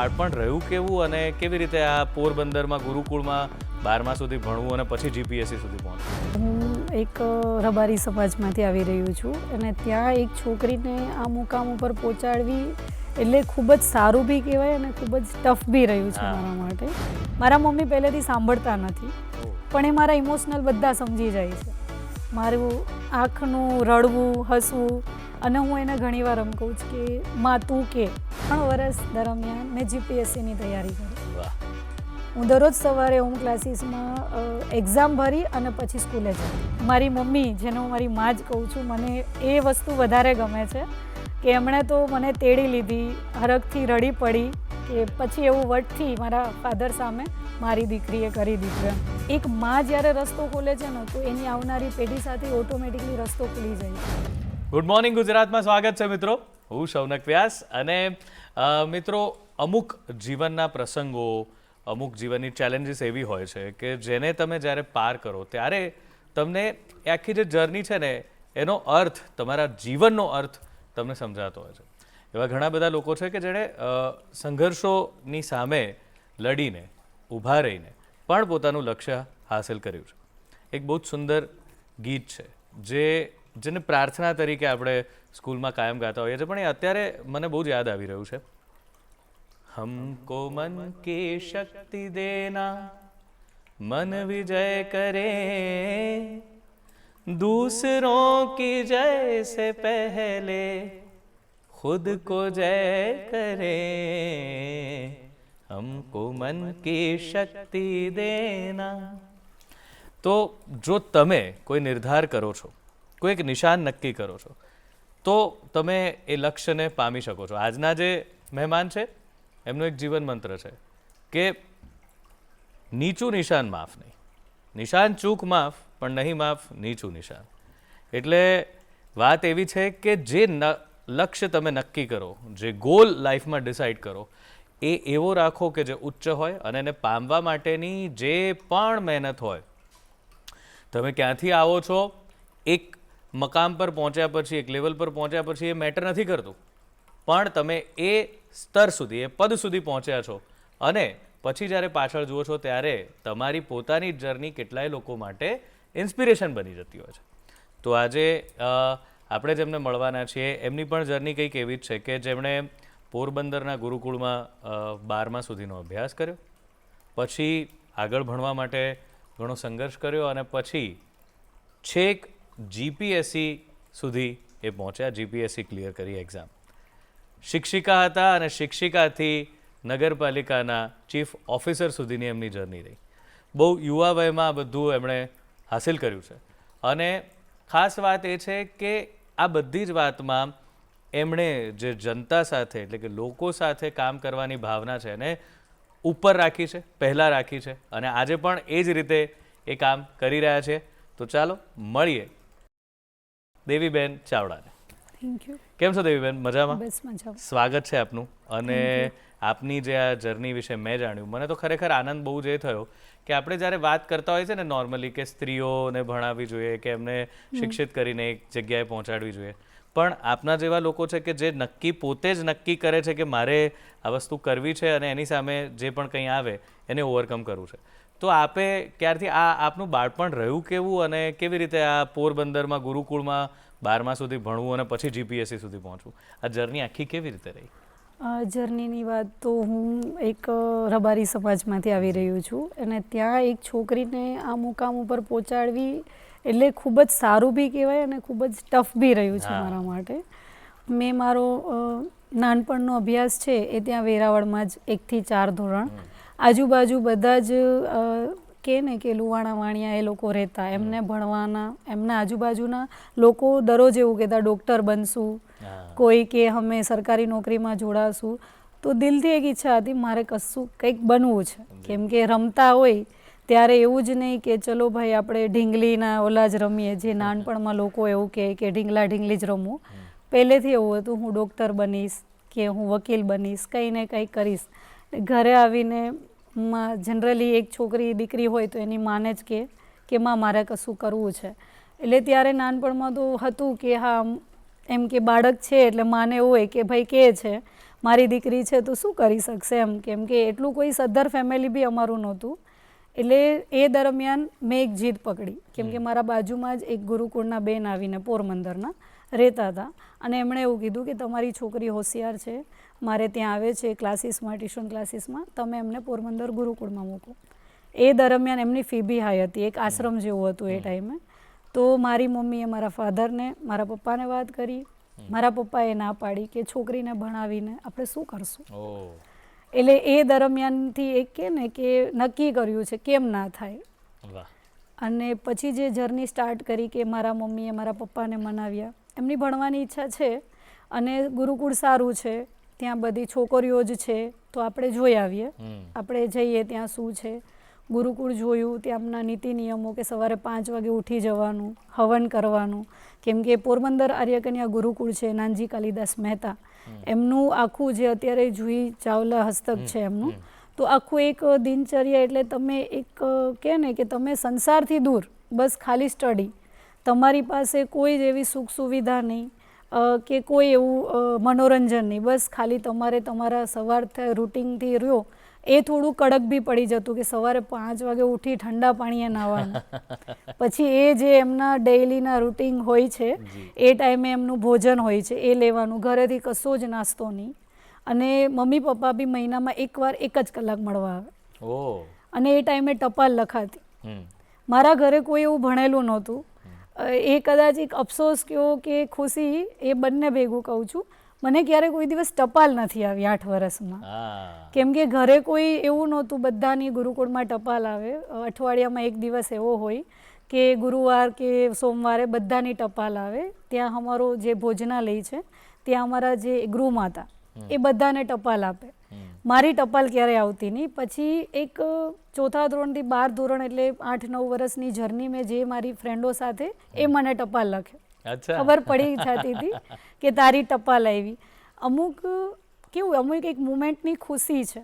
બાળપણ રહ્યું કેવું અને કેવી રીતે આ પોરબંદરમાં ગુરુકુળમાં 12મા સુધી ભણવું અને પછી જીપીએસસી સુધી પહોંચવું? હું એક રબારી સમાજમાંથી આવી રહ્યું છું અને ત્યાં એક છોકરીને આ મુકામ ઉપર પહોંચાડવી એટલે ખૂબ જ સારું બી કહેવાય અને ખૂબ જ ટફ બી રહ્યું છે મારા માટે. મારા મમ્મી પહેલેથી સાંભળતા નથી, પણ એ મારા ઇમોશનલ બધા સમજી જાય છે. મારું આંખનું રડવું, હસવું, અને હું એને ઘણીવાર એમ કહું છું કે માં તું કે. 3 વર્ષ દરમિયાન મેં જીપીએસસીની તૈયારી કરી. હું દરરોજ સવારે હોમ ક્લાસીસમાં એક્ઝામ ભરી અને પછી સ્કૂલે જતી. મારી મમ્મી, જેને હું મારી માં જ કહું છું, મને એ વસ્તુ વધારે ગમે છે કે એમણે તો મને તેડી લીધી, હરખથી રડી પડી કે પછી એવું વટથી મારા ફાધર સામે મારી દીકરીએ કરી દીધું. એક માં જ્યારે રસ્તો ખોલે છે ને તો એની આવનારી પેઢી સાથે ઓટોમેટિકલી રસ્તો ખુલી જાય. ગુડ મોર્નિંગ ગુજરાતમાં સ્વાગત છે મિત્રો. હું શૌનક વ્યાસ. અને મિત્રો, અમુક જીવનના પ્રસંગો, અમુક જીવનની ચેલેન્જીસ એવી હોય છે કે જેને તમે જ્યારે પાર કરો ત્યારે તમને એ આખી જે જર્ની છે ને એનો અર્થ, તમારા જીવનનો અર્થ તમને સમજાતો હોય છે. એવા ઘણા બધા લોકો છે કે જેણે સંઘર્ષોની સામે લડીને, ઊભા રહીને પણ પોતાનું લક્ષ્ય હાંસલ કર્યું છે. એક બહુ જ સુંદર ગીત છે જેને પ્રાર્થના તરીકે આપણે સ્કૂલમાં કાયમ ગાતા હોઈએ છીએ, પણ એ અત્યારે મને બહુ જ યાદ આવી રહ્યું છે. हमको मन की शक्ति देना, मन विजय करे, दूसरों की जय से पहले खुद को जय करे, हमको मन की शक्ति देना. તો જો તમે કોઈ નિર્ધાર કરો છો, કોઈ એક નિશાન નક્કી કરો છો, તો તમે એ લક્ષ્યને પામી શકો છો. આજના જે મહેમાન છે એમનો એક જીવન મંત્ર છે કે નીચું નિશાન માફ નહીં, નિશાન ચૂક માફ, પણ નહીં માફ નીચું નિશાન. એટલે વાત એવી છે કે જે લક્ષ્ય તમે નક્કી કરો, જે ગોલ લાઈફમાં ડિસાઈડ કરો, એ એવો રાખો કે જે ઉચ્ચ હોય અને એને પામવા માટેની જે પણ મહેનત હોય. તમે ક્યાંથી આવો છો, એક મકામ પર પહોંચ્યા પછી, એક લેવલ પર પહોંચ્યા પછી એ મેટર નથી કરતું, પણ તમે એ સ્તર સુધી, એ પદ સુધી પહોંચ્યા છો અને પછી જ્યારે પાછળ જુઓ છો ત્યારે તમારી પોતાની જર્ની કેટલાય લોકો માટે ઇન્સ્પિરેશન બની જતી હોય છે. તો આજે આપણે જેમને મળવાના છીએ એમની પણ જર્ની કંઈક એવી જ છે કે જેમણે પોરબંદરના ગુરુકુળમાં 12મા સુધીનો અભ્યાસ કર્યો, પછી આગળ ભણવા માટે ઘણો સંઘર્ષ કર્યો અને પછી છેક જીપીએસસી સુધી એ પહોંચ્યા, જીપીએસસી ક્લિયર કરી એક્ઝામ. શિક્ષિકા હતા અને શિક્ષિકાથી નગરપાલિકાના ચીફ ઓફિસર સુધીની એમની જર્ની રહી. બહુ યુવા વયમાં આ બધું એમણે હાસિલ કર્યું છે. અને ખાસ વાત એ છે કે આ બધી જ વાતમાં એમણે જે જનતા સાથે, એટલે કે લોકો સાથે કામ કરવાની ભાવના છે એને ઉપર રાખી છે, પહેલાં રાખી છે, અને આજે પણ એ જ રીતે એ કામ કરી રહ્યા છે. તો ચાલો મળીએ દેવીબેન ચાવડાને. Thank you. કેમ છો દેવીબેન? મજામાં? બસ મજામાં. સ્વાગત છે આપનું. અને આપની જે આ જર્ની વિશે મેં જાણ્યું, મને તો ખરેખર આનંદ બહુ જ એ થયો કે આપણે જ્યારે વાત કરતા હોઈએ છીએ ને નોર્મલી કે સ્ત્રીઓને ભણાવવી જોઈએ કે એમને શિક્ષિત કરીને એક જગ્યાએ પહોંચાડવી જોઈએ, પણ આપના જેવા લોકો છે કે જે પોતે જ નક્કી કરે છે કે મારે આ વસ્તુ કરવી છે અને એની સામે જે પણ કંઈ આવે એને ઓવરકમ કરવું છે. તો આપે ક્યારથી આપનું બાળપણ રહ્યું કેવું અને કેવી રીતે આ પોરબંદરમાં ગુરુકુળમાં 12મા સુધી ભણવું અને પછી જીપીએસસી સુધી પહોંચવું, આ જર્ની આખી કેવી રીતે રહી? જર્નીની વાત તો હું એક રબારી સમાજમાંથી આવી રહ્યું છું અને ત્યાં એક છોકરીને આ મુકામ ઉપર પહોંચાડવી એટલે ખૂબ જ સારું બી કહેવાય અને ખૂબ જ ટફ બી રહ્યું છે મારા માટે. મેં મારો નાનપણનો અભ્યાસ છે એ ત્યાં વેરાવળમાં જ 1 થી 4 ધોરણ, આજુબાજુ બધા જ કે ને કે લુવાણા વાણિયા એ લોકો રહેતા, એમને ભણવાના, એમના આજુબાજુના લોકો દરરોજ એવું કહેતા ડૉક્ટર બનશું, કોઈ કે અમે સરકારી નોકરીમાં જોડાશું. તો દિલથી એક ઈચ્છા હતી મારે કશું કંઈક બનવું છે. કેમ કે રમતા હોય ત્યારે એવું જ નહીં કે ચલો ભાઈ આપણે ઢીંગલીના ઓલા જ રમીએ, જે નાનપણમાં લોકો એવું કહે કે ઢીંગલા ઢીંગલી જ રમવું. પહેલેથી એવું હતું હું ડૉક્ટર બનીશ કે હું વકીલ બનીશ, કંઈ ને કંઈ કરીશ. ઘરે આવીને જનરલી એક છોકરી દીકરી હોય તો એની માને જ કે માં મારે કશું કરવું છે. એટલે ત્યારે નાનપણમાં તો હતું કે હા એમ કે બાળક છે એટલે માને એવું હોય કે ભાઈ કહે છે, મારી દીકરી છે તો શું કરી શકશે એમ, કેમ કે એટલું કોઈ સદ્ધર ફેમિલી બી અમારું નહોતું. એટલે એ દરમિયાન મેં એક જીદ પકડી, કેમ કે મારા બાજુમાં જ એક ગુરુકુળના બેન આવીને પોરબંદરના રહેતા હતા અને એમણે એવું કીધું કે તમારી છોકરી હોશિયાર છે, મારે ત્યાં આવે છે ક્લાસીસમાં, ટ્યુશન ક્લાસીસમાં, તમે એમને પોરબંદર ગુરુકુળમાં મૂકો. એ દરમિયાન એમની ફી બી હાઈ હતી, એક આશ્રમ જેવું હતું એ ટાઈમે. તો મારી મમ્મીએ મારા ફાધરને, મારા પપ્પાને વાત કરી, મારા પપ્પાએ ના પાડી કે છોકરીને ભણાવીને આપણે શું કરશું. એટલે એ દરમિયાનથી એક કે ને કે નક્કી કર્યું છે કેમ ના થાય. અને પછી જે જર્ની સ્ટાર્ટ કરી કે મારા મમ્મીએ મારા પપ્પાને મનાવ્યા, એમની ભણવાની ઈચ્છા છે અને ગુરુકુળ સારું છે, ત્યાં બધી છોકરીઓ જ છે તો આપણે જોઈ આવીએ, આપણે જઈએ ત્યાં શું છે. ગુરુકુળ જોયું, ત્યાંના નીતિ નિયમો કે સવારે 5 વાગે ઉઠી જવાનું, હવન કરવાનું, કેમ કે પોરબંદર આર્યકન્યા ગુરુકુળ છે નાનજી કાલિદાસ મહેતા, એમનું આખું જે અત્યારે જુહી ચાવલા હસ્તક છે એમનું, તો આખું એક દિનચર્યા, એટલે તમે એક કહે ને કે તમે સંસારથી દૂર, બસ ખાલી સ્ટડી, તમારી પાસે કોઈ જ એવી સુખ સુવિધા નહીં કે કોઈ એવું મનોરંજન નહીં, બસ ખાલી તમારે તમારા સવારથી રૂટિનથી રહ્યો. એ થોડું કડક બી પડી જતું કે સવારે 5 વાગે ઉઠી ઠંડા પાણીએ નાહવાનું, પછી એ જે એમના ડેઇલીના રૂટિન હોય છે એ ટાઈમે એમનું ભોજન હોય છે એ લેવાનું, ઘરેથી કશો જ નાસ્તો નહીં. અને મમ્મી પપ્પા બી મહિનામાં એકવાર 1 જ કલાક મળવા આવે અને એ ટાઈમે ટપાલ લખાતી. મારા ઘરે કોઈ એવું ભણેલું નહોતું. એ કદાચ એક અફસોસ કહો કે ખુશી, એ બંને ભેગું કહું છું, મને ક્યારે કોઈ દિવસ ટપાલ નથી આવી 8 વર્ષમાં, કેમ કે ઘરે કોઈ એવું નહોતું. બધાની ગુરુકુળમાં ટપાલ આવે, અઠવાડિયામાં 1 દિવસ એવો હોય કે ગુરુવાર કે સોમવારે બધાની ટપાલ આવે. ત્યાં અમારો જે ભોજનાલય છે ત્યાં અમારા જે ગૃહમાતા એ બધાને ટપાલ આપે. મારી ટપાલ ક્યારેય આવતી નહીં. પછી એક 4થા ધોરણથી 12 ધોરણ, એટલે 8-9 વર્ષની જર્ની મેં જે મારી ફ્રેન્ડો સાથે, એ મને ટપાલ લખે, ખબર પડી જતી હતી કે તારી ટપાલ આવી. અમુક કેવું, અમુક એક મુમેન્ટની ખુશી છે.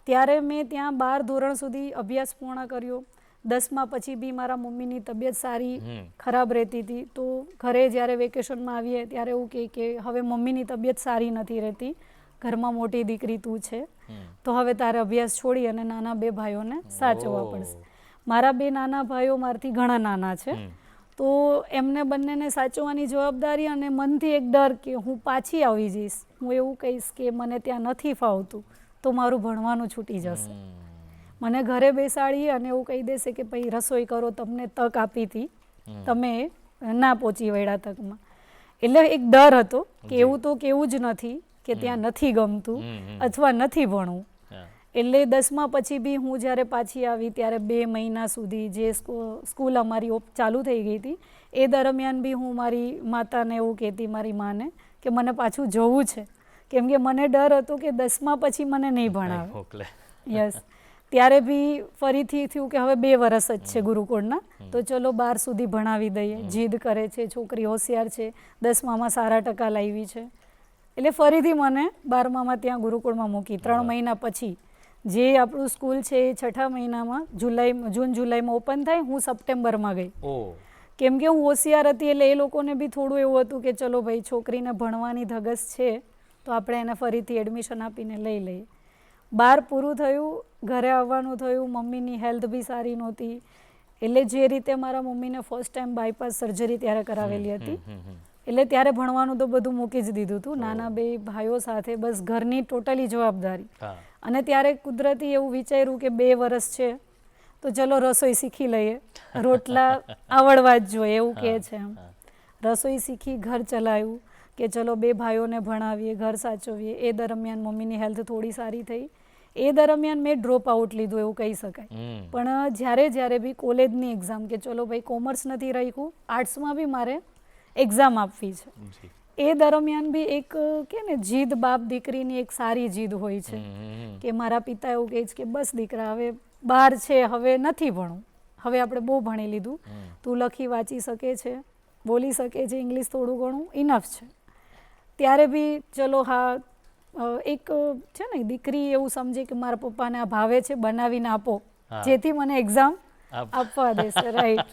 ત્યારે મેં ત્યાં 12 ધોરણ સુધી અભ્યાસ પૂર્ણ કર્યો. 10મા પછી બી મારા મમ્મીની તબિયત સારી ખરાબ રહેતી હતી, તો ઘરે જ્યારે વેકેશનમાં આવીએ ત્યારે એવું કે હવે મમ્મીની તબિયત સારી નથી રહેતી, ઘરમાં મોટી દીકરી તું છે, તો હવે તારે અભ્યાસ છોડી અને નાના 2 ભાઈઓને સાચવવા પડશે. મારા 2 નાના ભાઈઓ મારાથી ઘણા નાના છે, તો એમને બંનેને સાચવવાની જવાબદારી અને મનથી એક ડર કે હું પાછી આવી જઈશ, હું એવું કહીશ કે મને ત્યાં નથી ફાવતું તો મારું ભણવાનું છૂટી જશે. મને ઘરે બેસાડી અને એવું કહી દેશે કે ભાઈ રસોઈ કરો, તમને તક આપી હતી, તમે ના પહોંચી વળ્યા તકમાં. એટલે એક ડર હતો કે એવું તો કેવું જ નથી કે ત્યાં નથી ગમતું અથવા નથી ભણવું. એટલે 10મા પછી બી હું જ્યારે પાછી આવી ત્યારે 2 મહિના સુધી જે સ્કૂલ અમારી ચાલુ થઈ ગઈ હતી, એ દરમિયાન બી હું મારી માતાને એવું કહેતી, મારી માને, કે મને પાછું જવું છે, કેમ કે મને ડર હતો કે 10મા પછી મને નહીં ભણાવે. યસ. ત્યારે બી ફરીથી થયું કે હવે 2 વર્ષ જ છે ગુરુકુળના, તો ચલો 12 સુધી ભણાવી દઈએ. જીદ કરે છે, છોકરી હોશિયાર છે, 10મામાં સારા ટકા લાવી છે, એટલે ફરીથી મને 12મામાં ત્યાં ગુરુકુળમાં મૂકી. 3 મહિના પછી જે આપણું સ્કૂલ છે એ 6ઠા મહિનામાં જૂન જુલાઈમાં ઓપન થાય, હું સપ્ટેમ્બરમાં ગઈ. કેમ કે હું હોશિયાર હતી, એટલે એ લોકોને બી થોડું એવું હતું કે ચલો ભાઈ છોકરીને ભણવાની ધગસ છે તો આપણે એને ફરીથી એડમિશન આપીને લઈ લઈએ. 12 પૂરું થયું, ઘરે આવવાનું થયું, મમ્મીની હેલ્થ બી સારી નહોતી, એટલે જે રીતે મારા મમ્મીને ફર્સ્ટ ટાઈમ બાયપાસ સર્જરી ત્યારે કરાવેલી હતી, એટલે ત્યારે ભણવાનું તો બધું મૂકી જ દીધું હતું. નાના 2 ભાઈઓ સાથે બસ ઘરની ટોટલી જવાબદારી. અને ત્યારે કુદરતી એવું વિચાર્યું કે 2 વર્ષ છે તો ચલો રસોઈ શીખી લઈએ, રોટલા આવડવા જ જોઈએ એવું કહે છે એમ. રસોઈ શીખી, ઘર ચલાવ્યું કે ચલો 2 ભાઈઓને ભણાવીએ, ઘર સાચવીએ. એ દરમિયાન મમ્મીની હેલ્થ થોડી સારી થઈ. એ દરમિયાન મેં ડ્રોપ આઉટ લીધું એવું કહી શકાય. પણ જ્યારે બી કોલેજની એક્ઝામ કે ચલો ભાઈ કોમર્સ નથી રાખ્યું, આર્ટ્સમાં બી મારે એક્ઝામ આપવી છે, એ દરમિયાન બી એક કે ને જીદ, બાપ દીકરીની એક સારી જીદ હોય છે કે મારા પિતા એવું કહે છે કે બસ દીકરા હવે 12 છે, હવે નથી ભણવું, હવે આપણે બહુ ભણી લીધું, તું લખી વાંચી શકે છે, બોલી શકે છે ઇંગ્લિશ થોડું ઘણું, ઇનફ છે. ત્યારે બી ચલો હા, એક છે ને દીકરી એવું સમજે કે મારા પપ્પાને આ ભાવે છે, બનાવીને આપો જેથી મને એક્ઝામ આપવા દેશે. રાઈટ.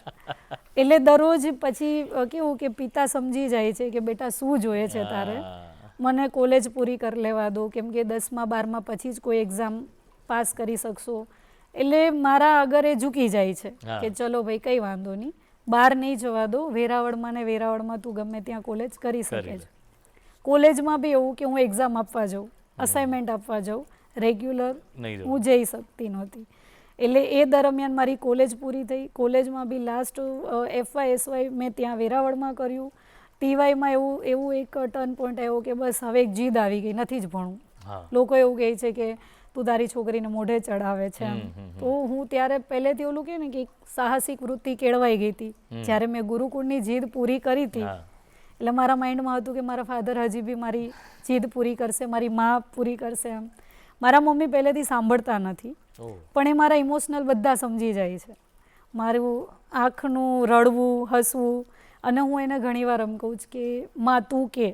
એટલે દરરોજ પછી કેવું કે પિતા સમજી જાય છે કે બેટા શું જોઈએ છે તારે, મને કોલેજ પૂરી કરી લેવા દો, કેમ કે 10મા 12મા પછી જ કોઈ એક્ઝામ પાસ કરી શકશો. એટલે મારા આગળ એ ઝૂકી જાય છે કે ચલો ભાઈ કંઈ વાંધો નહીં, બહાર નહીં જવા દો, વેરાવળમાં ને વેરાવળમાં તું ગમે ત્યાં કોલેજ કરી શકે છે. કોલેજમાં બી એવું કે હું એક્ઝામ આપવા જાઉં, અસાઇનમેન્ટ આપવા જાઉં, રેગ્યુલર હું જઈ શકતી નહોતી. એટલે એ દરમિયાન મારી કોલેજ પૂરી થઈ. કોલેજમાં બી લાસ્ટ FY SY મેં ત્યાં વેરાવળમાં કર્યું. TYમાં એવું એક ટર્ન પોઈન્ટ આવ્યો કે બસ હવે એક જીદ આવી ગઈ, નથી જ ભણવું. લોકો એવું કહે છે કે તું તારી છોકરીને મોઢે ચડાવે છે એમ. તો હું ત્યારે પહેલેથી ઓલું કહે ને કે એક સાહસિક વૃત્તિ કેળવાઈ ગઈ હતી. જ્યારે મેં ગુરુકુળની જીદ પૂરી કરી હતી એટલે મારા માઇન્ડમાં હતું કે મારા ફાધર હજી બી મારી જીદ પૂરી કરશે, મારી મા પૂરી કરશે એમ. મારા મમ્મી પહેલેથી સાંભળતા નથી, પણ એ મારા ઇમોશનલ બધા સમજી જાય છે. મારું આંખનું રડવું, હસવું, અને હું એને ઘણીવાર એમ કહું છું કે માં તું કે.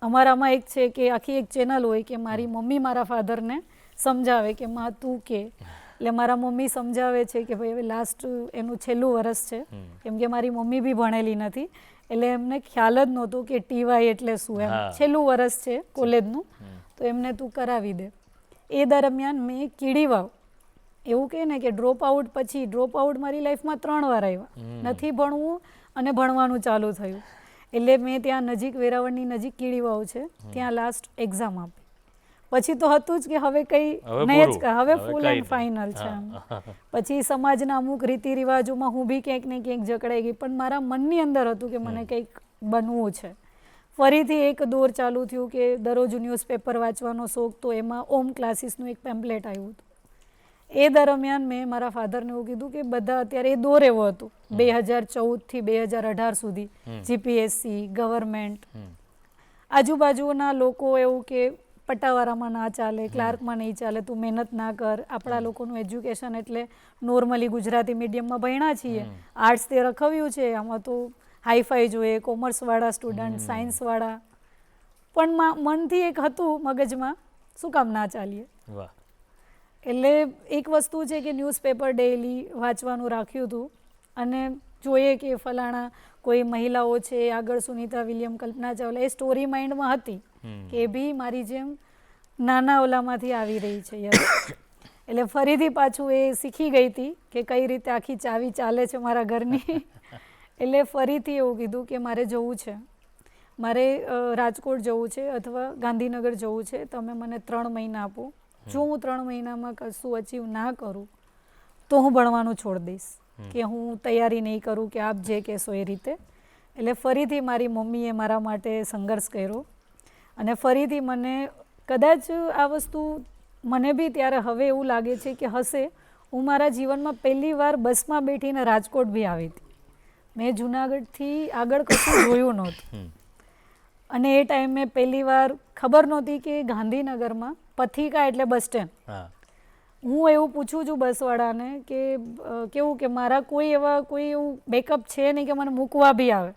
અમારામાં એક છે કે આખી એક ચેનલ હોય કે મારી મમ્મી મારા ફાધરને સમજાવે કે માં તું કે. એટલે મારા મમ્મી સમજાવે છે કે ભાઈ હવે લાસ્ટ એનું છેલ્લું વર્ષ છે, કેમ કે મારી મમ્મી બી ભણેલી નથી, એટલે એમને ખ્યાલ જ નહોતો કે TY એટલે શું એમ. છેલ્લું વર્ષ છે કોલેજનું, તો એમને તું કરાવી દે. એ દરમિયાન મેં કીડીવાવ, એવું કહે ને કે ડ્રોપ આઉટ પછી ડ્રોપ આઉટ મારી લાઈફમાં 3 વાર આવ્યા. નથી ભણવું અને ભણવાનું ચાલુ થયું. એટલે મેં ત્યાં નજીક વેરાવળની નજીક કીડીવાવ છે, ત્યાં લાસ્ટ એક્ઝામ આપી. પછી તો હતું જ કે હવે કંઈ નહીં જ, હવે ફૂલ એન્ડ ફાઇનલ છે એમ. પછી સમાજના અમુક રીતિ રિવાજોમાં હું બી ક્યાંક ને ક્યાંક જકડાઈ ગઈ, પણ મારા મનની અંદર હતું કે મને કંઈક બનવું છે. ફરીથી એક દોર ચાલુ થયું કે દરરોજ ન્યૂઝપેપર વાંચવાનો શોખ, તો એમાં ઓમ ક્લાસીસનું એક પેમ્પલેટ આવ્યું હતું. એ દરમિયાન મેં મારા ફાધરને એવું કીધું કે બધા અત્યારે એ દોર એવો હતો 2014થી 2018 સુધી, GPSC, ગવર્મેન્ટ, આજુબાજુના લોકો એવું કે પટાવાળામાં ના ચાલે, ક્લાર્કમાં નહીં ચાલે, તું મહેનત ના કર. આપણા લોકોનું એજ્યુકેશન એટલે નોર્મલી ગુજરાતી મીડિયમમાં ભણ્યા છીએ, આર્ટ્સ તે રખવ્યું છે, આમાં તો હાઈફાઈ જોઈએ, કોમર્સવાળા સ્ટુડન્ટ, સાયન્સવાળા. પણ મનથી એક હતું મગજમાં, શું કામ ના ચાલીએ. એટલે એક વસ્તુ છે કે ન્યૂઝપેપર ડેઇલી વાંચવાનું રાખ્યું હતું, અને જોઈએ કે ફલાણા કોઈ મહિલાઓ છે આગળ, સુનીતા વિલિયમ, કલ્પના ચાવલા, એ સ્ટોરી માઇન્ડમાં હતી કે બી મારી જેમ નાના ઓલામાંથી આવી રહી છે યાર. એટલે ફરીથી પાછું એ શીખી ગઈ હતી કે કઈ રીતે આખી ચાવી ચાલે છે મારા ઘરની. એટલે ફરીથી એવું કીધું કે મારે જવું છે, મારે રાજકોટ જવું છે અથવા ગાંધીનગર જવું છે, તમે મને 3 મહિના આપો. જો હું 3 મહિનામાં કશું અચીવ ના કરું તો હું ભણવાનું છોડી દઈશ, કે હું તૈયારી નહીં કરું કે આપ જે કહેશો એ રીતે. એટલે ફરીથી મારી મમ્મીએ મારા માટે સંઘર્ષ કર્યો, અને ફરીથી મને કદાચ આ વસ્તુ મને બી ત્યારે હવે એવું લાગે છે કે હશે, હું મારા જીવનમાં પહેલી વાર બસમાં બેઠીને રાજકોટ બી આવી હતી. મેં જુનાગઢથી આગળ કશું જોયું નહોતું, અને એ ટાઈમે પહેલી વાર ખબર નહોતી કે ગાંધીનગરમાં પથિકા એટલે બસ સ્ટેન્ડ. હું એવું પૂછું છું બસવાળાને કે કેવું કે મારા કોઈ એવું બેકઅપ છે નહીં કે મને મૂકવા બી આવે.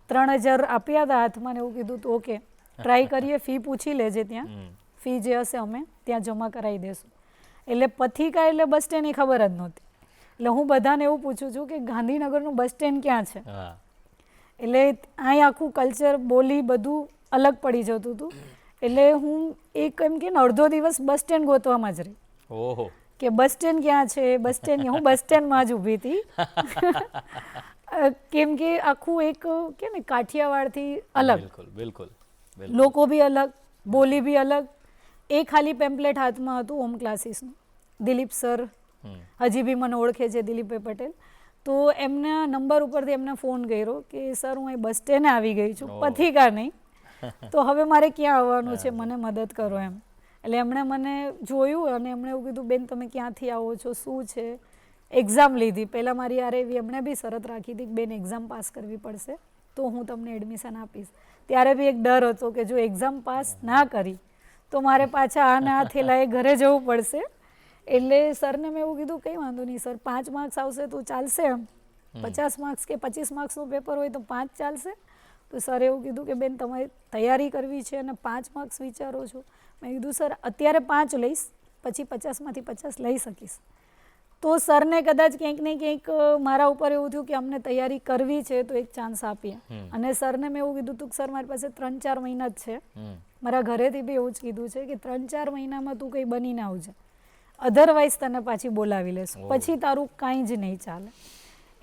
3000 આપ્યા હતા હાથમાં, ને એવું કીધું તો ઓકે ટ્રાય કરીએ, ફી પૂછી લેજે, ત્યાં ફી જે હશે અમે ત્યાં જમા કરાવી દેશું. એટલે પથિકા એટલે બસ સ્ટેન્ડ એ ખબર જ નહોતી. એટલે હું બધાને એવું પૂછું છું કે ગાંધીનગરનું બસ સ્ટેન્ડ ક્યાં છે. એટલે અહીં આખું કલ્ચર, બોલી બધું અલગ પડી જતું હતું. એટલે હું એક એમ કે અડધો દિવસ બસ સ્ટેન્ડ ગોતવામાં જ રહી. કે બસ સ્ટેન્ડ ક્યાં છે, બસ સ્ટેન્ડ. હું બસ સ્ટેન્ડમાં જ ઊભી હતી. કેમ કે આખું એક કે ને કાઠિયાવાડથી અલગ, લોકો બી અલગ, બોલી બી અલગ. એ ખાલી પેમ્પલેટ હાથમાં હતું ઓમ ક્લાસીસનું. દિલીપ સર હજી બી મને ઓળખે છે, દિલીપભાઈ પટેલ. તો એમના નંબર ઉપરથી એમને ફોન કર્યો કે સર હું અહીં બસ સ્ટેન્ડે આવી ગઈ છું, પથિકા નહીં, તો હવે મારે ક્યાં આવવાનું છે, મને મદદ કરો એમ. એટલે એમણે મને જોયું અને એમણે એવું કીધું બેન તમે ક્યાંથી આવો છો, શું છે. એક્ઝામ લીધી. પહેલાં મારી યાર એવી એમણે બી શરત રાખી હતી કે બેન એક્ઝામ પાસ કરવી પડશે તો હું તમને એડમિશન આપીશ. ત્યારે બી એક ડર હતો કે જો એક્ઝામ પાસ ના કરી તો મારે પાછા આ થેલાએ ઘરે જવું પડશે. એટલે સરને મેં એવું કીધું કંઈ વાંધો નહીં સર, 5 માર્ક્સ આવશે તો ચાલશે એમ, 50 માર્ક્સ કે 25 માર્ક્સનું પેપર હોય તો 5 ચાલશે. તો સરે એવું કીધું કે બેન તમારે તૈયારી કરવી છે અને 5 માર્ક્સ વિચારો છો. મેં કીધું સર અત્યારે 5 લઈશ, પછી 50માંથી 50 લઈ શકીશ. તો સરને કદાચ ક્યાંક ને ક્યાંક મારા ઉપર એવું થયું કે અમને તૈયારી કરવી છે તો એક ચાન્સ આપીએ. અને સરને મેં એવું કીધું હતું કે સર મારી પાસે 3-4 મહિના જ છે. મારા ઘરેથી બી એવું જ કીધું છે કે 3-4 મહિનામાં તું કંઈ બનીને આવજે, અધરવાઇઝ તને પાછી બોલાવી લેશું, પછી તારું કાંઈ જ નહીં ચાલે.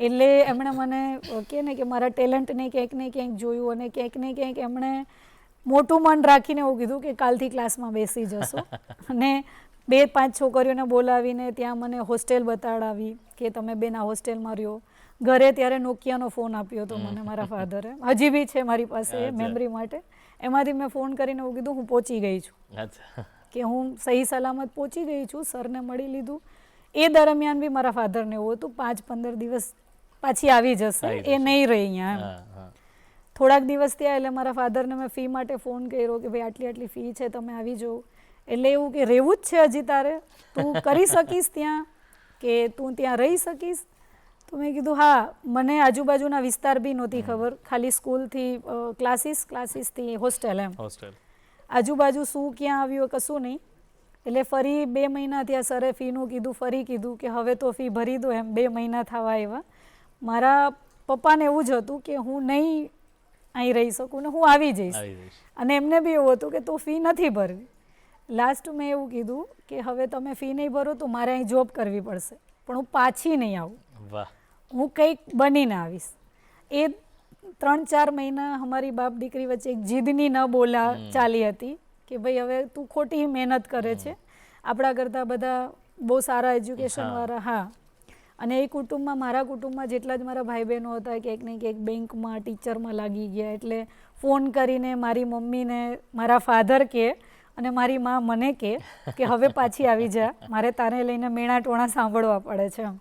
એટલે એમણે મને કહે ને કે મારા ટેલેન્ટને ક્યાંક ને ક્યાંક જોયું અને ક્યાંક ને ક્યાંક એમણે મોટું મન રાખીને એવું કીધું કે કાલથી ક્લાસમાં બેસી જશો. અને 2-5 છોકરીઓને બોલાવીને ત્યાં મને હોસ્ટેલ બતાડાવી કે તમે બેન આ હોસ્ટેલમાં રહ્યો. ઘરે ત્યારે નોકિયાનો ફોન આપ્યો હતો મને મારા ફાધરે, હજી બી છે મારી પાસે મેમરી માટે. એમાંથી મેં ફોન કરીને એવું કીધું હું પહોંચી ગઈ છું, કે હું સહી સલામત પહોંચી ગઈ છું, સરને મળી લીધું. એ દરમિયાન બી મારા ફાધરને એવું હતું 5-15 દિવસ પાછી આવી જશે, એ નહીં રહી અહીંયા એમ. થોડાક દિવસ થયા એટલે મારા ફાધરને મેં ફી માટે ફોન કર્યો કે ભાઈ આટલી આટલી ફી છે, તમે આવી જાઓ. એટલે એવું કે રહેવું જ છે હજી તારે, તું કરી શકીશ ત્યાં, કે તું ત્યાં રહી શકીશ? તો મેં કીધું હા. મને આજુબાજુના વિસ્તાર બી નહોતી ખબર, ખાલી સ્કૂલથી ક્લાસીસથી હોસ્ટેલ એમ, આજુબાજુ શું ક્યાં આવ્યું કશું નહીં. એટલે ફરી 2 મહિના થયા, સરે ફીનું કીધું, ફરી કીધું કે હવે તો ફી ભરી દો એમ. 2 મહિના થવા આવ્યા. મારા પપ્પાને એવું જ હતું કે હું નહીં અહીં રહી શકું ને હું આવી જઈશ, અને એમને બી એવું હતું કે તું ફી નથી ભરવી. લાસ્ટ મેં એવું કીધું કે હવે તમે ફી નહીં ભરો તો મારે અહીં જોબ કરવી પડશે, પણ હું પાછી નહીં આવું, હું કંઈક બનીને આવીશ. એ 3-4 મહિના અમારી બાપ દીકરી વચ્ચે એક જીદની ન બોલા ચાલી હતી કે ભાઈ હવે તું ખોટી મહેનત કરે છે, આપણા કરતાં બધા બહુ સારા એજ્યુકેશનવાળા. હા. અને એ કુટુંબમાં, મારા કુટુંબમાં જેટલા જ મારા ભાઈ બહેનો હતા ક્યાંક ને ક્યાંક બેંકમાં ટીચરમાં લાગી ગયા. એટલે ફોન કરીને મારી મમ્મીને મારા ફાધર કહે અને મારી મા મને કહે કે હવે પાછી આવી જા, મારે તારે લઈને મેણા ટોણા સાંભળવા પડે છે એમ.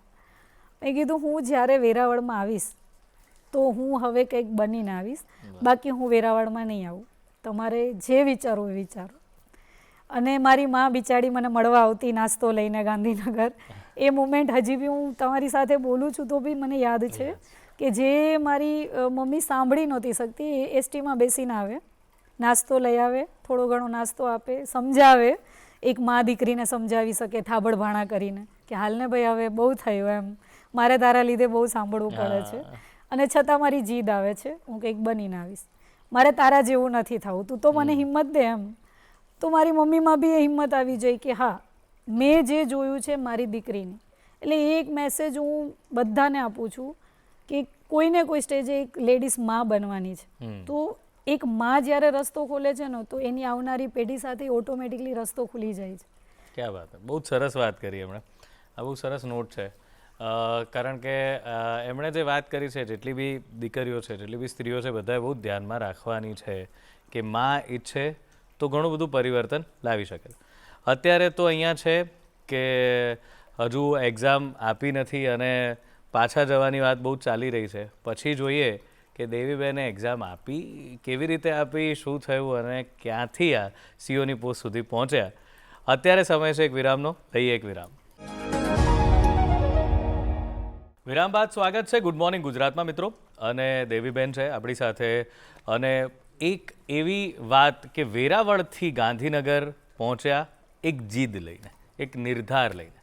મેં કીધું હું જ્યારે વેરાવળમાં આવીશ તો હું હવે કંઈક બનીને આવીશ, બાકી હું વેરાવળમાં નહીં આવું. તમારે જે વિચારવું એ વિચારો. અને મારી મા બિચારી મને મળવા આવતી નાસ્તો લઈને ગાંધીનગર. એ મુમેન્ટ હજી બી હું તમારી સાથે બોલું છું તો બી મને યાદ છે કે જે મારી મમ્મી સાંભળી નહોતી શકતી, એ એસટીમાં બેસીને આવે, નાસ્તો લઈ આવે, થોડો ઘણો નાસ્તો આપે, સમજાવે. એક મા દીકરીને સમજાવી શકે થાબડભાણા કરીને કે હાલને ભાઈ હવે બહુ થયું એમ, મારે તારા લીધે બહુ સાંભળવું પડે છે, અને છતાં મારી જીદ આવે છે હું કંઈક બનીને આવીશ, મારે તારા જેવું નથી થવું, તું તો મને હિંમત દે એમ. તો મારી મમ્મીમાં બી એ હિંમત આવી જાય કે હા મેં જે જોયું છે મારી દીકરીની. એટલે એ એક મેસેજ હું બધાને આપું છું કે કોઈને કોઈ સ્ટેજે એક લેડીઝ માં બનવાની છે, તો એક માં જ્યારે રસ્તો ખોલે છે ને તો એની આવનારી પેઢી સાથે ઓટોમેટિકલી રસ્તો ખુલી જાય છે. ક્યાં વાત, બહુ સરસ વાત કરી એમણે. આ બહુ સરસ નોટ છે, કારણ કે એમણે જે વાત કરી છે, જેટલી બી દીકરીઓ છે, જેટલી બી સ્ત્રીઓ છે, બધાએ બહુ ધ્યાનમાં રાખવાની છે કે માં ઈચ્છે તો ઘણું બધું પરિવર્તન લાવી શકે. અત્યારે તો અહીંયા છે કે હજુ એક્ઝામ આપી નથી અને પાછા જવાની વાત બહુ ચાલી રહી છે. પછી જોઈએ કે દેવીબેને એક્ઝામ આપી, કેવી રીતે આપી, શું થયું અને ક્યાંથી આ સીઓની પોસ્ટ સુધી પહોંચ્યા. અત્યારે સમય છે એક વિરામનો, લઈએ એક વિરામ. વિરામ બાદ સ્વાગત છે ગુડ મોર્નિંગ ગુજરાતમાં મિત્રો, અને દેવીબેન છે આપણી સાથે. અને એક એવી વાત કે વેરાવળથી ગાંધીનગર પહોંચ્યા એક જીદ લઈને, એક નિર્ધાર લઈને,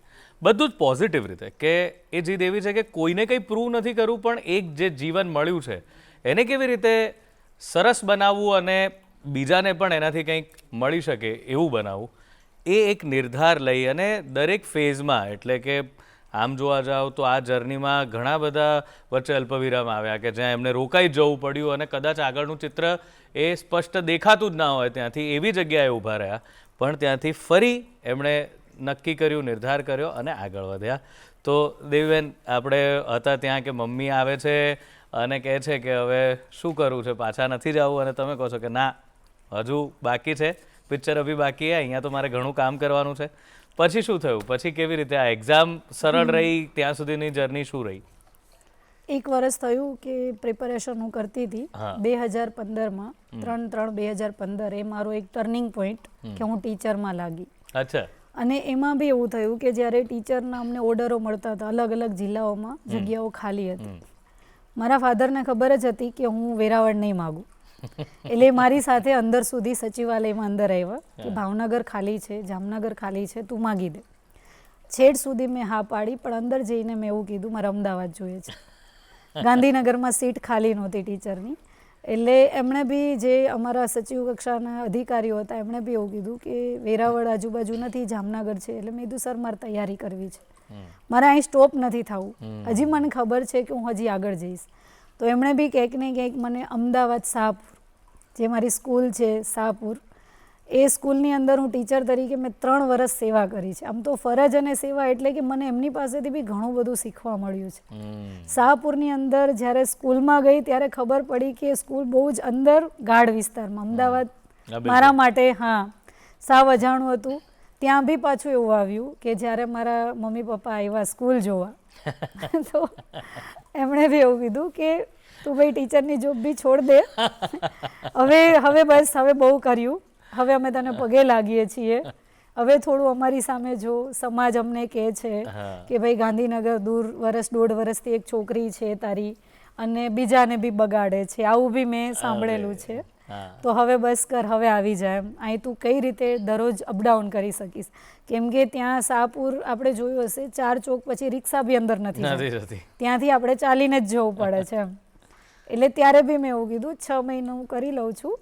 બધું જ પોઝિટિવ રીતે, કે એ જીદ એવી છે કે કોઈને કંઈ પ્રૂવ નથી કરવું, પણ એક જે જીવન મળ્યું છે એને કેવી રીતે સરસ બનાવવું અને બીજાને પણ એનાથી કંઈક મળી શકે એવું બનાવવું, એ એક નિર્ધાર લઈ અને દરેક ફેઝમાં, એટલે કે આમ જોવા જાઓ તો આ જર્નીમાં ઘણા બધા વચ્ચે અલ્પવિરામ આવ્યા કે જ્યાં એમને રોકાઈ જવું પડ્યું અને કદાચ આગળનું ચિત્ર એ સ્પષ્ટ દેખાતું જ ના હોય, ત્યાંથી એવી જગ્યાએ ઊભા રહ્યા, પણ ત્યાંથી ફરી એમણે નક્કી કર્યું, નિર્ધાર કર્યો અને આગળ વધ્યા. તો દેવીબેન, આપણે હતા ત્યાં કે મમ્મી આવે છે અને કહે છે કે હવે શું કરવું છે, પાછા નથી જવું, અને તમે કહો છો કે ના હજુ બાકી છે, પિક્ચર અભી બાકી છે, અહીંયા તો મારે ઘણું કામ કરવાનું છે. પછી શું થયું? પછી કેવી રીતે આ એક્ઝામ સરળ રહી, ત્યાં સુધીની જર્ની શું રહી? 1 વર્ષ થયું કે પ્રિપેરેશન હું કરતી હતી. 2015માં 3/3/2015 એ મારો એક ટર્નિંગ પોઈન્ટ કે હું ટીચરમાં લાગી. અચ્છા. અને એમાં બી એવું થયું કે જ્યારે ટીચરના અમને ઓર્ડરો મળતા હતા, અલગ અલગ જિલ્લાઓમાં જગ્યાઓ ખાલી હતી. મારા ફાધરને ખબર જ હતી કે હું વેરાવળ નહીં માગું, એટલે મારી સાથે અંદર સુધી સચિવાલયમાં અંદર આવ્યા કે ભાવનગર ખાલી છે, જામનગર ખાલી છે, તું માગી દે. છેડ સુધી મેં હા પાડી, પણ અંદર જઈને મેં એવું કીધું મારે અમદાવાદ જોઈએ છે. ગાંધીનગરમાં સીટ ખાલી નહોતી ટીચરની, એટલે એમણે બી જે અમારા સચિવ કક્ષાના અધિકારીઓ હતા એમણે બી એવું કીધું કે વેરાવળ આજુબાજુ નથી, જામનગર છે. એટલે મેં કીધું સર મારે તૈયારી કરવી છે, મારે અહીં સ્ટોપ નથી થવું, હજી મને ખબર છે કે હું હજી આગળ જઈશ. તો એમણે બી ક્યાંક ને ક્યાંક મને અમદાવાદ શાહપુર, જે મારી સ્કૂલ છે શાહપુર, એ સ્કૂલની અંદર હું ટીચર તરીકે મેં 3 વર્ષ સેવા કરી છે. આમ તો ફરજ અને સેવા એટલે કે મને એમની પાસેથી બી ઘણું બધું શીખવા મળ્યું છે. શાહપુરની અંદર જ્યારે સ્કૂલમાં ગઈ ત્યારે ખબર પડી કે સ્કૂલ બહુ જ અંદર ગાઢ વિસ્તારમાં, અમદાવાદ મારા માટે સાવ અજાણું હતું. ત્યાં બી પાછું એવું આવ્યું કે જ્યારે મારા મમ્મી પપ્પા આવ્યા સ્કૂલ જોવા તો એમણે બી એવું કીધું કે તું ભાઈ ટીચરની જોબ બી છોડ દે, હવે બસ હવે બહુ કર્યું, હવે અમે તને પગે લાગીએ છીએ, હવે થોડું અમારી સામે જો. સમાજ અમને કહે છે કે ભાઈ ગાંધીનગર દૂર 1.5 વર્ષથી એક છોકરી છે તારી અને બીજાને બી બગાડે છે, આવું બી મેં સાંભળેલું છે. તો હવે બસ કર, હવે આવી જાય એમ, અહીં તું કઈ રીતે દરરોજ અપડાઉન કરી શકીશ, કેમ કે ત્યાં શાહપુર આપણે જોયું હશે 4 ચોક પછી રિક્ષા બી અંદર નથી જતી, ત્યાંથી આપણે ચાલીને જ જવું પડે છે એમ. એટલે ત્યારે બી મેં એવું કીધું 6 મહિના હું કરી લઉં છું,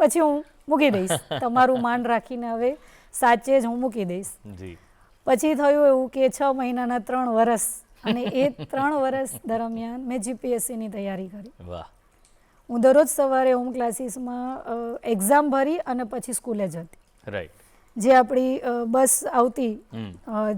પછી હું મૂકી દઈશ, તમારું માન રાખીને હવે સાચે જ હું મૂકી દઈશ. પછી થયું એવું કે 6 મહિનાના 3 વર્ષ, અને એ 3 વર્ષ દરમિયાન મેં જીપીએસસીની તૈયારી કરી. હું દરરોજ સવારે હોમ ક્લાસીસમાં એક્ઝામ ભરી અને પછી સ્કૂલે જતી. જે આપણી બસ આવતી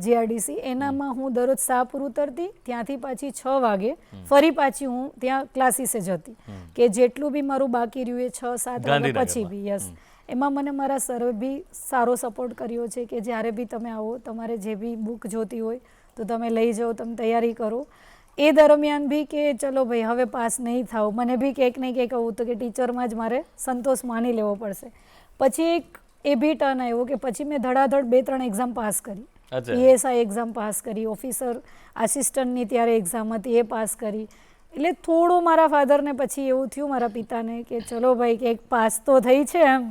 જીઆરડીસી, એનામાં હું દરરોજ શાહપુર ઉતરતી, ત્યાંથી પાછી 6 વાગે ફરી પાછી હું ત્યાં ક્લાસીસે જતી, કે જેટલું બી મારું બાકી રહ્યું એ 6-7 વાગ્યા પછી બી. યસ, એમાં મને મારા સરે બી સારો સપોર્ટ કર્યો છે કે જ્યારે બી તમે આવો, તમારે જે બી બુક જોતી હોય તો તમે લઈ જાઓ, તમે તૈયારી કરો. એ દરમિયાન બી કે ચલો ભાઈ હવે પાસ નહીં થાવ, મને બી ક્યાંક ને ક્યાંક આવું હતું કે ટીચરમાં જ મારે સંતોષ માની લેવો પડશે. પછી એક એ બી ટર્ન આવ્યો કે પછી મેં ધડાધડ 2-3 એક્ઝામ પાસ કરી. પીએસઆઈ એક્ઝામ પાસ કરી, ઓફિસર આસિસ્ટન્ટની ત્યારે એક્ઝામ હતી એ પાસ કરી. એટલે થોડું મારા ફાધરને પછી એવું થયું, મારા પિતાને, કે ચલો ભાઈ કે એક પાસ તો થઈ છે એમ.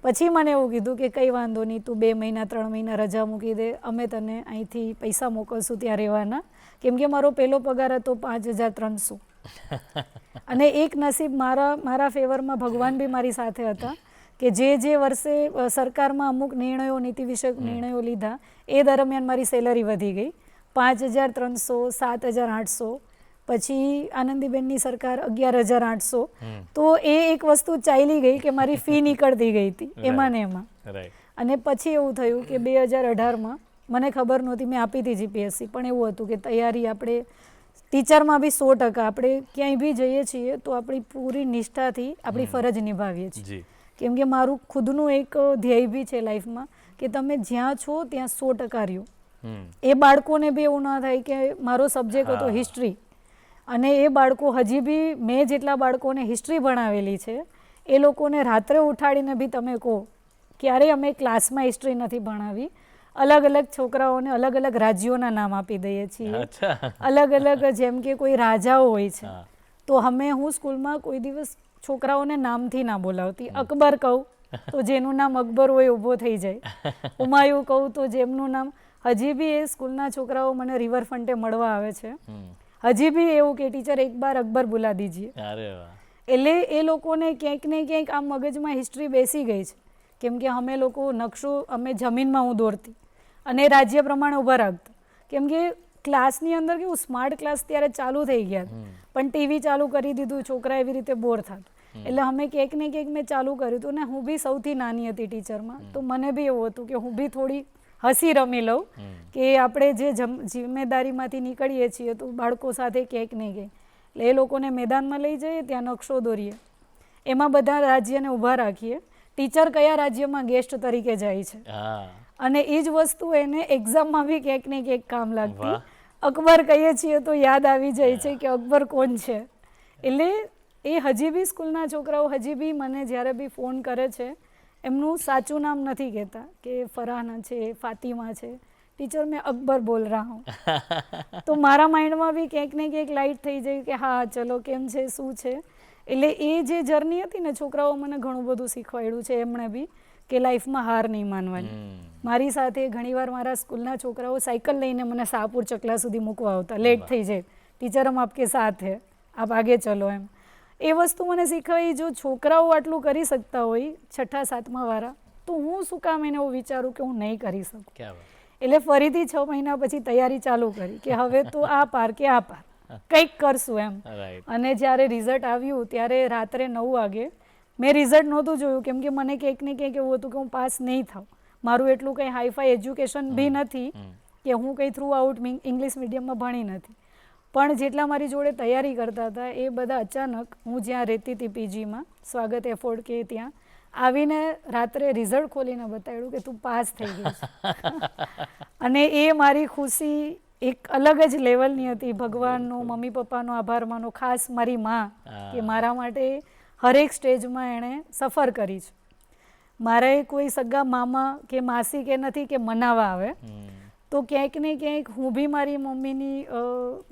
પછી મને એવું કીધું કે કંઈ વાંધો નહીં, તું 2 મહિના 3 મહિના રજા મૂકી દે, અમે તને અહીંથી પૈસા મોકલશું ત્યાં રહેવાના, કેમ કે મારો પહેલો પગાર હતો 5,300. અને એક નસીબ મારા ફેવરમાં ભગવાન બી મારી સાથે હતા કે જે વર્ષે સરકારમાં અમુક નિર્ણયો, નીતિ વિષયક નિર્ણયો લીધા, એ દરમિયાન મારી સેલરી વધી ગઈ 5,300, 7,800, પછી આનંદીબેનની સરકાર 11,800. તો એ એક વસ્તુ ચાલી ગઈ કે મારી ફી નીકળતી ગઈ હતી એમાં ને એમાં. અને પછી એવું થયું કે 2018માં મને ખબર નહોતી, મેં આપી હતી જીપીએસસી, પણ એવું હતું કે તૈયારી આપણે ટીચરમાં બી 100%, આપણે ક્યાંય બી જઈએ છીએ તો આપણી પૂરી નિષ્ઠાથી આપણી ફરજ નિભાવીએ છીએ. કેમ કે મારું ખુદનું એક ધ્યેય બી છે લાઈફમાં કે તમે જ્યાં છો ત્યાં 100% રહ્યો. એ બાળકોને બી એવું ના થાય કે મારો સબ્જેક્ટ હતો હિસ્ટ્રી, અને એ બાળકો હજી બી મેં જેટલા બાળકોને હિસ્ટ્રી ભણાવેલી છે એ લોકોને રાત્રે ઉઠાડીને બી તમે કહો, ક્યારેય અમે ક્લાસમાં હિસ્ટ્રી નથી ભણાવી, અલગ અલગ છોકરાઓને અલગ અલગ રાજ્યોના નામ આપી દઈએ છીએ, અલગ અલગ, જેમ કે કોઈ રાજાઓ હોય છે તો હું સ્કૂલમાં કોઈ દિવસ છોકરાઓને નામથી ના બોલાવતી. અકબર કહું તો જેનું નામ અકબર હોય ઊભો થઈ જાય, હુમાયું કહું તો જેમનું નામ, હજી બી એ સ્કૂલના છોકરાઓ મને રિવરફ્રન્ટે મળવા આવે છે, હજી બી એવું કે ટીચર એક બાર અકબર બુલા દીજીએ. એટલે એ લોકોને ક્યાંક ને ક્યાંક આમ મગજમાં હિસ્ટ્રી બેસી ગઈ છે, કેમ કે અમે લોકો નકશો, અમે જમીનમાં હું દોરતી અને રાજ્ય પ્રમાણે ઊભા રાખતા, કેમ કે ક્લાસની અંદર કેવું સ્માર્ટ ક્લાસ ત્યારે ચાલુ થઈ ગયા, પણ ટીવી ચાલુ કરી દીધું, છોકરા એવી રીતે બોર થતું. એટલે અમે ક્યાંક ને ક્યાંક મેં ચાલુ કર્યું હતું, ને હું બી સૌથી નાની હતી ટીચરમાં, તો મને બી એવું હતું કે હું બી થોડી હસી રમી લઉં કે આપણે જે જિમ્મેદારીમાંથી નીકળીએ છીએ તો બાળકો સાથે ક્યાંક ને ક્યાંક, એટલે એ લોકોને મેદાનમાં લઈ જઈએ, ત્યાં નકશો દોરીએ, એમાં બધા રાજ્યને ઊભા રાખીએ, ટીચર કયા રાજ્યમાં ગેસ્ટ તરીકે જાય છે, અને એ જ વસ્તુ એને એક્ઝામમાં બી ક્યાંક ને ક્યાંક કામ લાગતી. અકબર કહીએ છીએ તો યાદ આવી જાય છે કે અકબર કોણ છે. એટલે એ હજી બી સ્કૂલના છોકરાઓ હજી બી મને જ્યારે બી ફોન કરે છે, એમનું સાચું નામ નથી કહેતા કે ફરહાના છે, ફાતિમા છે, ટીચર મેં અકબર બોલ રહા હું. તો મારા માઇન્ડમાં બી ક્યાંક ને ક્યાંક લાઇટ થઈ જાય કે હા ચલો કેમ છે, શું છે. એટલે એ જે જર્ની હતી ને, છોકરાઓ મને ઘણું બધું શીખવાડ્યું છે એમણે બી, કે લાઈફમાં હાર નહીં માનવાની. મારી સાથે ઘણીવાર મારા સ્કૂલના છોકરાઓ સાયકલ લઈને મને શાહપુર ચકલા સુધી મૂકવા આવતા, લેટ થઈ જાય, ટીચર હમ આપકે સાથ હે, આપ આગે ચલો એમ. એ વસ્તુ મને શીખવાઈ, જો છોકરાઓ આટલું કરી શકતા હોય 6ઠા 7મા વાળા, તો હું શું કામ એને એવું વિચારું કે હું નહીં કરી શકું. એટલે ફરીથી 6 મહિના પછી તૈયારી ચાલુ કરી કે હવે તો આ પાર કે આ પાર કંઈક કરશું એમ. અને જ્યારે રિઝલ્ટ આવ્યું ત્યારે રાત્રે 9 વાગે મેં રિઝલ્ટ નહોતું જોયું, કેમ કે મને કંઈક ને કંઈક એવું હતું કે હું પાસ નહીં થાઉં. મારું એટલું કંઈ હાઈફાઈ એજ્યુકેશન બી નથી કે હું કંઈ થ્રુ આઉટ ઇંગ્લિશ મીડિયમમાં ભણી નથી. પણ જેટલા મારી જોડે તૈયારી કરતા હતા એ બધા અચાનક હું જ્યાં રહેતી હતી પીજીમાં, સ્વાગત એફોર્ડ કે ત્યાં આવીને રાત્રે રિઝલ્ટ ખોલીને બતાવ્યું કે તું પાસ થઈ ગઈ છે. અને એ મારી ખુશી એક અલગ જ લેવલની હતી. ભગવાનનો, મમ્મી પપ્પાનો આભાર માનો, ખાસ મારી માં કે મારા માટે હરેક સ્ટેજમાં એણે સફર કરી છે. મારે કોઈ સગા મામા કે માસી કે નથી કે મનાવા આવે, તો ક્યાંક ને ક્યાંક હું બી મારી મમ્મીની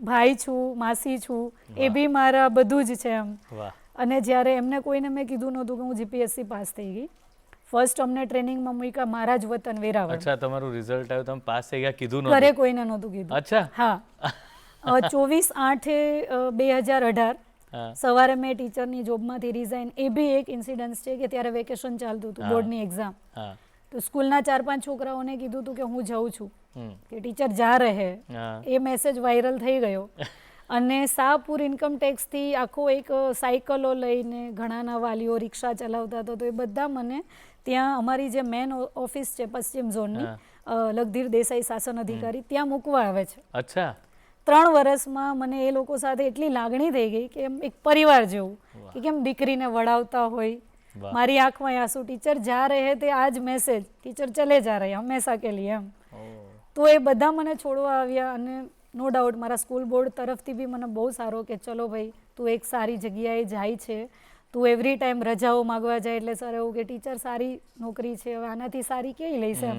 ભાઈ છું, માસી છું, એ બી મારા બધું જ છે એમ. અને જ્યારે એમને કોઈને મેં કીધું નહોતું કે હું જીપીએસસી પાસ થઈ ગઈ, ફર્સ્ટ અમને ટ્રેનિંગમાં મૂક્યા મારા જ વતન વેરાવળ. અચ્છા, તમારું રિઝલ્ટ આવ્યું, તમે પાસ થઈ ગયા, કીધું નહોતું? ઘરે કોઈને નહોતું કીધું. અચ્છા. હા. 24/8/2018 સવારે મેં ટીચરની જોબમાંથી રિઝાઇન, એ બી એક ઇન્સિડન્સ છે કે ત્યારે વેકેશન ચાલતું હતું, બોર્ડની એક્ઝામ. તો સ્કૂલના 4-5 છોકરાઓને કીધું હતું કે હું જાઉં છું, કે ટીચર જા રહે. એ મેસેજ વાયરલ થઈ ગયો. અને શાહપુર ઇન્કમ ટેક્સથી આખો એક સાયકલો લઈને ઘણાના વાલીઓ રિક્ષા ચલાવતા હતા, તો એ બધા મને ત્યાં અમારી જે મેન ઓફિસ છે પશ્ચિમ ઝોનની, લગધીર દેસાઈ શાસન અધિકારી, ત્યાં મૂકવા આવે છે. અચ્છા. 3 વર્ષમાં મને એ લોકો સાથે એટલી લાગણી થઈ ગઈ કે એમ એક પરિવાર જેવું, કે કેમ દીકરીને વડાવતા હોય. મારી આંખમાં આંસુ, ટીચર જા રહે તે આજ મેસેજ, ટીચર ચલે જા રહે હંમેશા કે લીએ એમ. તો એ બધા મને છોડવા આવ્યા. અને નો ડાઉટ મારા સ્કૂલ બોર્ડ તરફથી બી મને બહુ સારો કે ચલો ભાઈ તું એક સારી જગ્યાએ જાય છે, તું એવરી ટાઈમ રજાઓ માગવા જાય એટલે સર એવું કે ટીચર સારી નોકરી છે, હવે આનાથી સારી કેવી લઈશ એમ.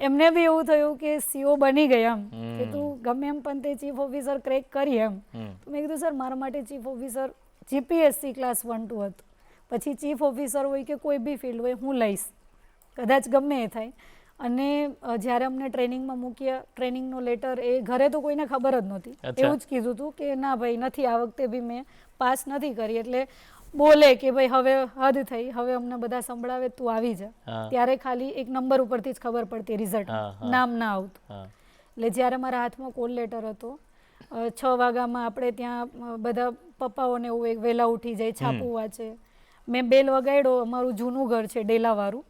એમને બી એવું થયું કે સીઓ બની ગયા એમ, કે તું ગમે એમ પણ તે ચીફ ઓફિસર ક્રેક કરી એમ. તો મેં કીધું સર મારા માટે ચીફ ઓફિસર જીપીએસસી ક્લાસ 1-2 હતું, પછી ચીફ ઓફિસર હોય કે કોઈ બી ફિલ્ડ હોય હું લઈશ, કદાચ ગમે એ થાય. અને જ્યારે અમને ટ્રેનિંગમાં મૂક્યા, ટ્રેનિંગનો લેટર એ ઘરે તો કોઈને ખબર જ નહોતી, એવું જ કીધું હતું કે ના ભાઈ નથી, આ વખતે બી મેં પાસ નથી કરી. એટલે બોલે કે ભાઈ હવે હદ થઈ, હવે અમને બધા સંભળાવે તું આવી જા. ત્યારે ખાલી એક નંબર ઉપરથી જ ખબર પડતી, રિઝલ્ટ નામ ના આવતું. એટલે જ્યારે મારા હાથમાં કોલ લેટર હતો, 6 વાગ્યામાં આપણે ત્યાં બધા પપ્પાઓને એવું વહેલા ઉઠી જાય, છાપું વાંચે. મેં બેલ વગાડ્યો, અમારું જૂનું ઘર છે ડેલાવાળું,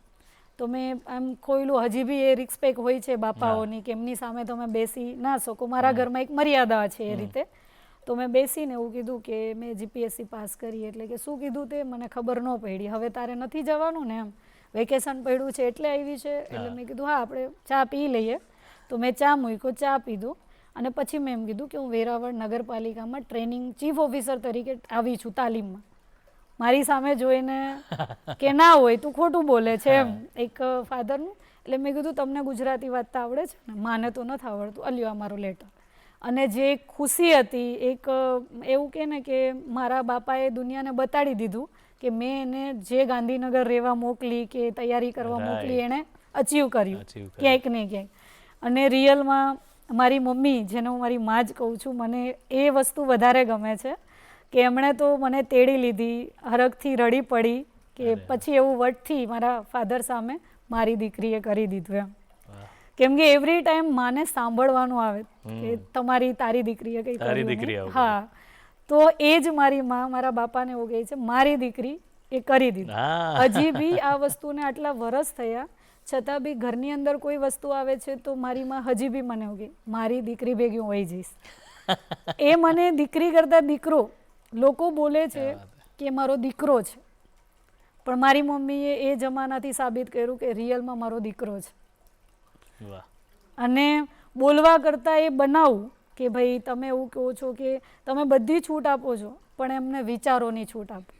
તો મેં આમ ખોયલું. હજી બી એ રિસ્પેક્ટ હોય છે બાપાઓની કે એમની સામે તમે બેસી ના શકો, મારા ઘરમાં એક મર્યાદા છે એ રીતે. તો મેં બેસીને એવું કીધું કે મેં જીપીએસસી પાસ કરી. એટલે કે શું કીધું તે મને ખબર ન પડી. હવે તારે નથી જવાનું ને એમ, વેકેશન પડ્યું છે એટલે આવી છે. એટલે મેં કીધું હા આપણે ચા પી લઈએ. તો મેં ચા મૂક્યો, ચા પીધો. અને પછી મેં એમ કીધું કે હું વેરાવળ નગરપાલિકામાં ટ્રેનિંગ ચીફ ઓફિસર તરીકે આવી છું તાલીમમાં. મારી સામે જોઈને કે ના હોય તું ખોટું બોલે છે એમ, એક ફાધરનું. એટલે મેં કીધું તમને ગુજરાતી વાંચતા આવડે છે ને? માને તો નથી આવડતું, અલ્યો આ મારો લેટર. અને જે ખુશી હતી, એક એવું કે ને કે મારા બાપાએ દુનિયાને બતાડી દીધું કે મેં એને જે ગાંધીનગર રહેવા મોકલી કે તૈયારી કરવા મોકલી, એણે અચીવ કર્યું ક્યાંક ને ક્યાંક. અને રિયલમાં મારી મમ્મી, જેને હું મારી માં જ કહું છું, મને એ વસ્તુ વધારે ગમે છે કે એમણે તો મને તેડી લીધી, હરખથી રડી પડી, કે પછી એવું વટથી મારા ફાધર સામે મારી દીકરીએ કરી દીધું એમ. કેમ કે એવરી ટાઈમ માને સાંભળવાનું આવે કે તમારી તારી દીકરીએ કંઈ કર્યું. હા, તો એ જ મારી માં મારા બાપાને એવું કહે છે મારી દીકરી એ કરી દીધું. હજી બી આ વસ્તુને આટલા વરસ થયા છતાં બી ઘરની અંદર કોઈ વસ્તુ આવે છે તો મારી માં હજી બી મને એવું કહે મારી દીકરી ભેગી હું વહી જઈશ. એ મને દીકરી કરતાં દીકરો લોકો બોલે છે કે મારો દીકરો છે, પણ મારી મમ્મીએ એ જમાનાથી સાબિત કર્યું કે રિયલમાં મારો દીકરો છે. અને બોલવા કરતાં એ બનાવું કે ભાઈ તમે એવું કહો છો કે તમે બધી છૂટ આપો છો પણ એમને વિચારોની છૂટ આપો.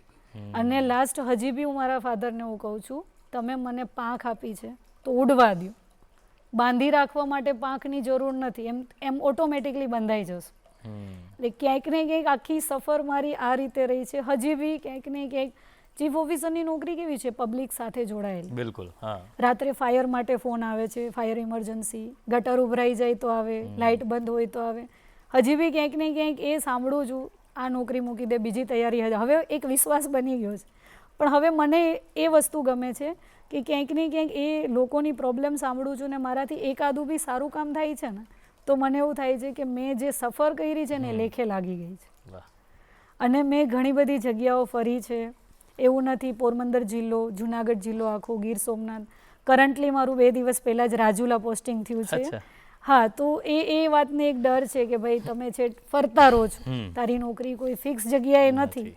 અને લાસ્ટ હજી બી હું મારા ફાધરને એવું કહું છું તમે મને પાંખ આપી છે તો ઉડવા દો, બાંધી રાખવા માટે પાંખની જરૂર નથી, એમ ઓટોમેટિકલી બંધાઈ જશે. એટલે ક્યાંક ને ક્યાંક આખી સફર મારી આ રીતે રહી છે. હજી બી ક્યાંક ને ક્યાંક ચીફ ઓફિસરની નોકરી કેવી છે, પબ્લિક સાથે જોડાયેલી. બિલકુલ. હા. રાત્રે ફાયર માટે ફોન આવે છે, ફાયર ઇમરજન્સી, ગટર ઉભરાઈ જાય તો આવે, લાઇટ બંધ હોય તો આવે. હજી બી ક્યાંક ને ક્યાંક એ સાંભળું છું, આ નોકરી મૂકી દે, બીજી તૈયારી. હવે એક વિશ્વાસ બની ગયો છે. પણ હવે મને એ વસ્તુ ગમે છે કે ક્યાંક ને ક્યાંક એ લોકોની પ્રોબ્લેમ સાંભળું છું ને મારાથી એકાદું બી સારું કામ થાય છે ને, તો મને એવું થાય છે કે મેં જે સફર કરી છે ને એ લેખે લાગી ગઈ છે. વાહ. અને મેં ઘણી બધી જગ્યાઓ ફરી છે. એવું નથી, પોરબંદર જિલ્લો, જુનાગઢ જિલ્લો આખો, ગીર સોમનાથ. કરન્ટલી મારું 2 દિવસ પહેલાં જ રાજુલા પોસ્ટિંગ થયું છે. અચ્છા. હા, તો એ વાતને એક ડર છે કે ભાઈ તમે છે ફરતા રહો છો, હમ. તારી નોકરી કોઈ ફિક્સ જગ્યાએ નથી.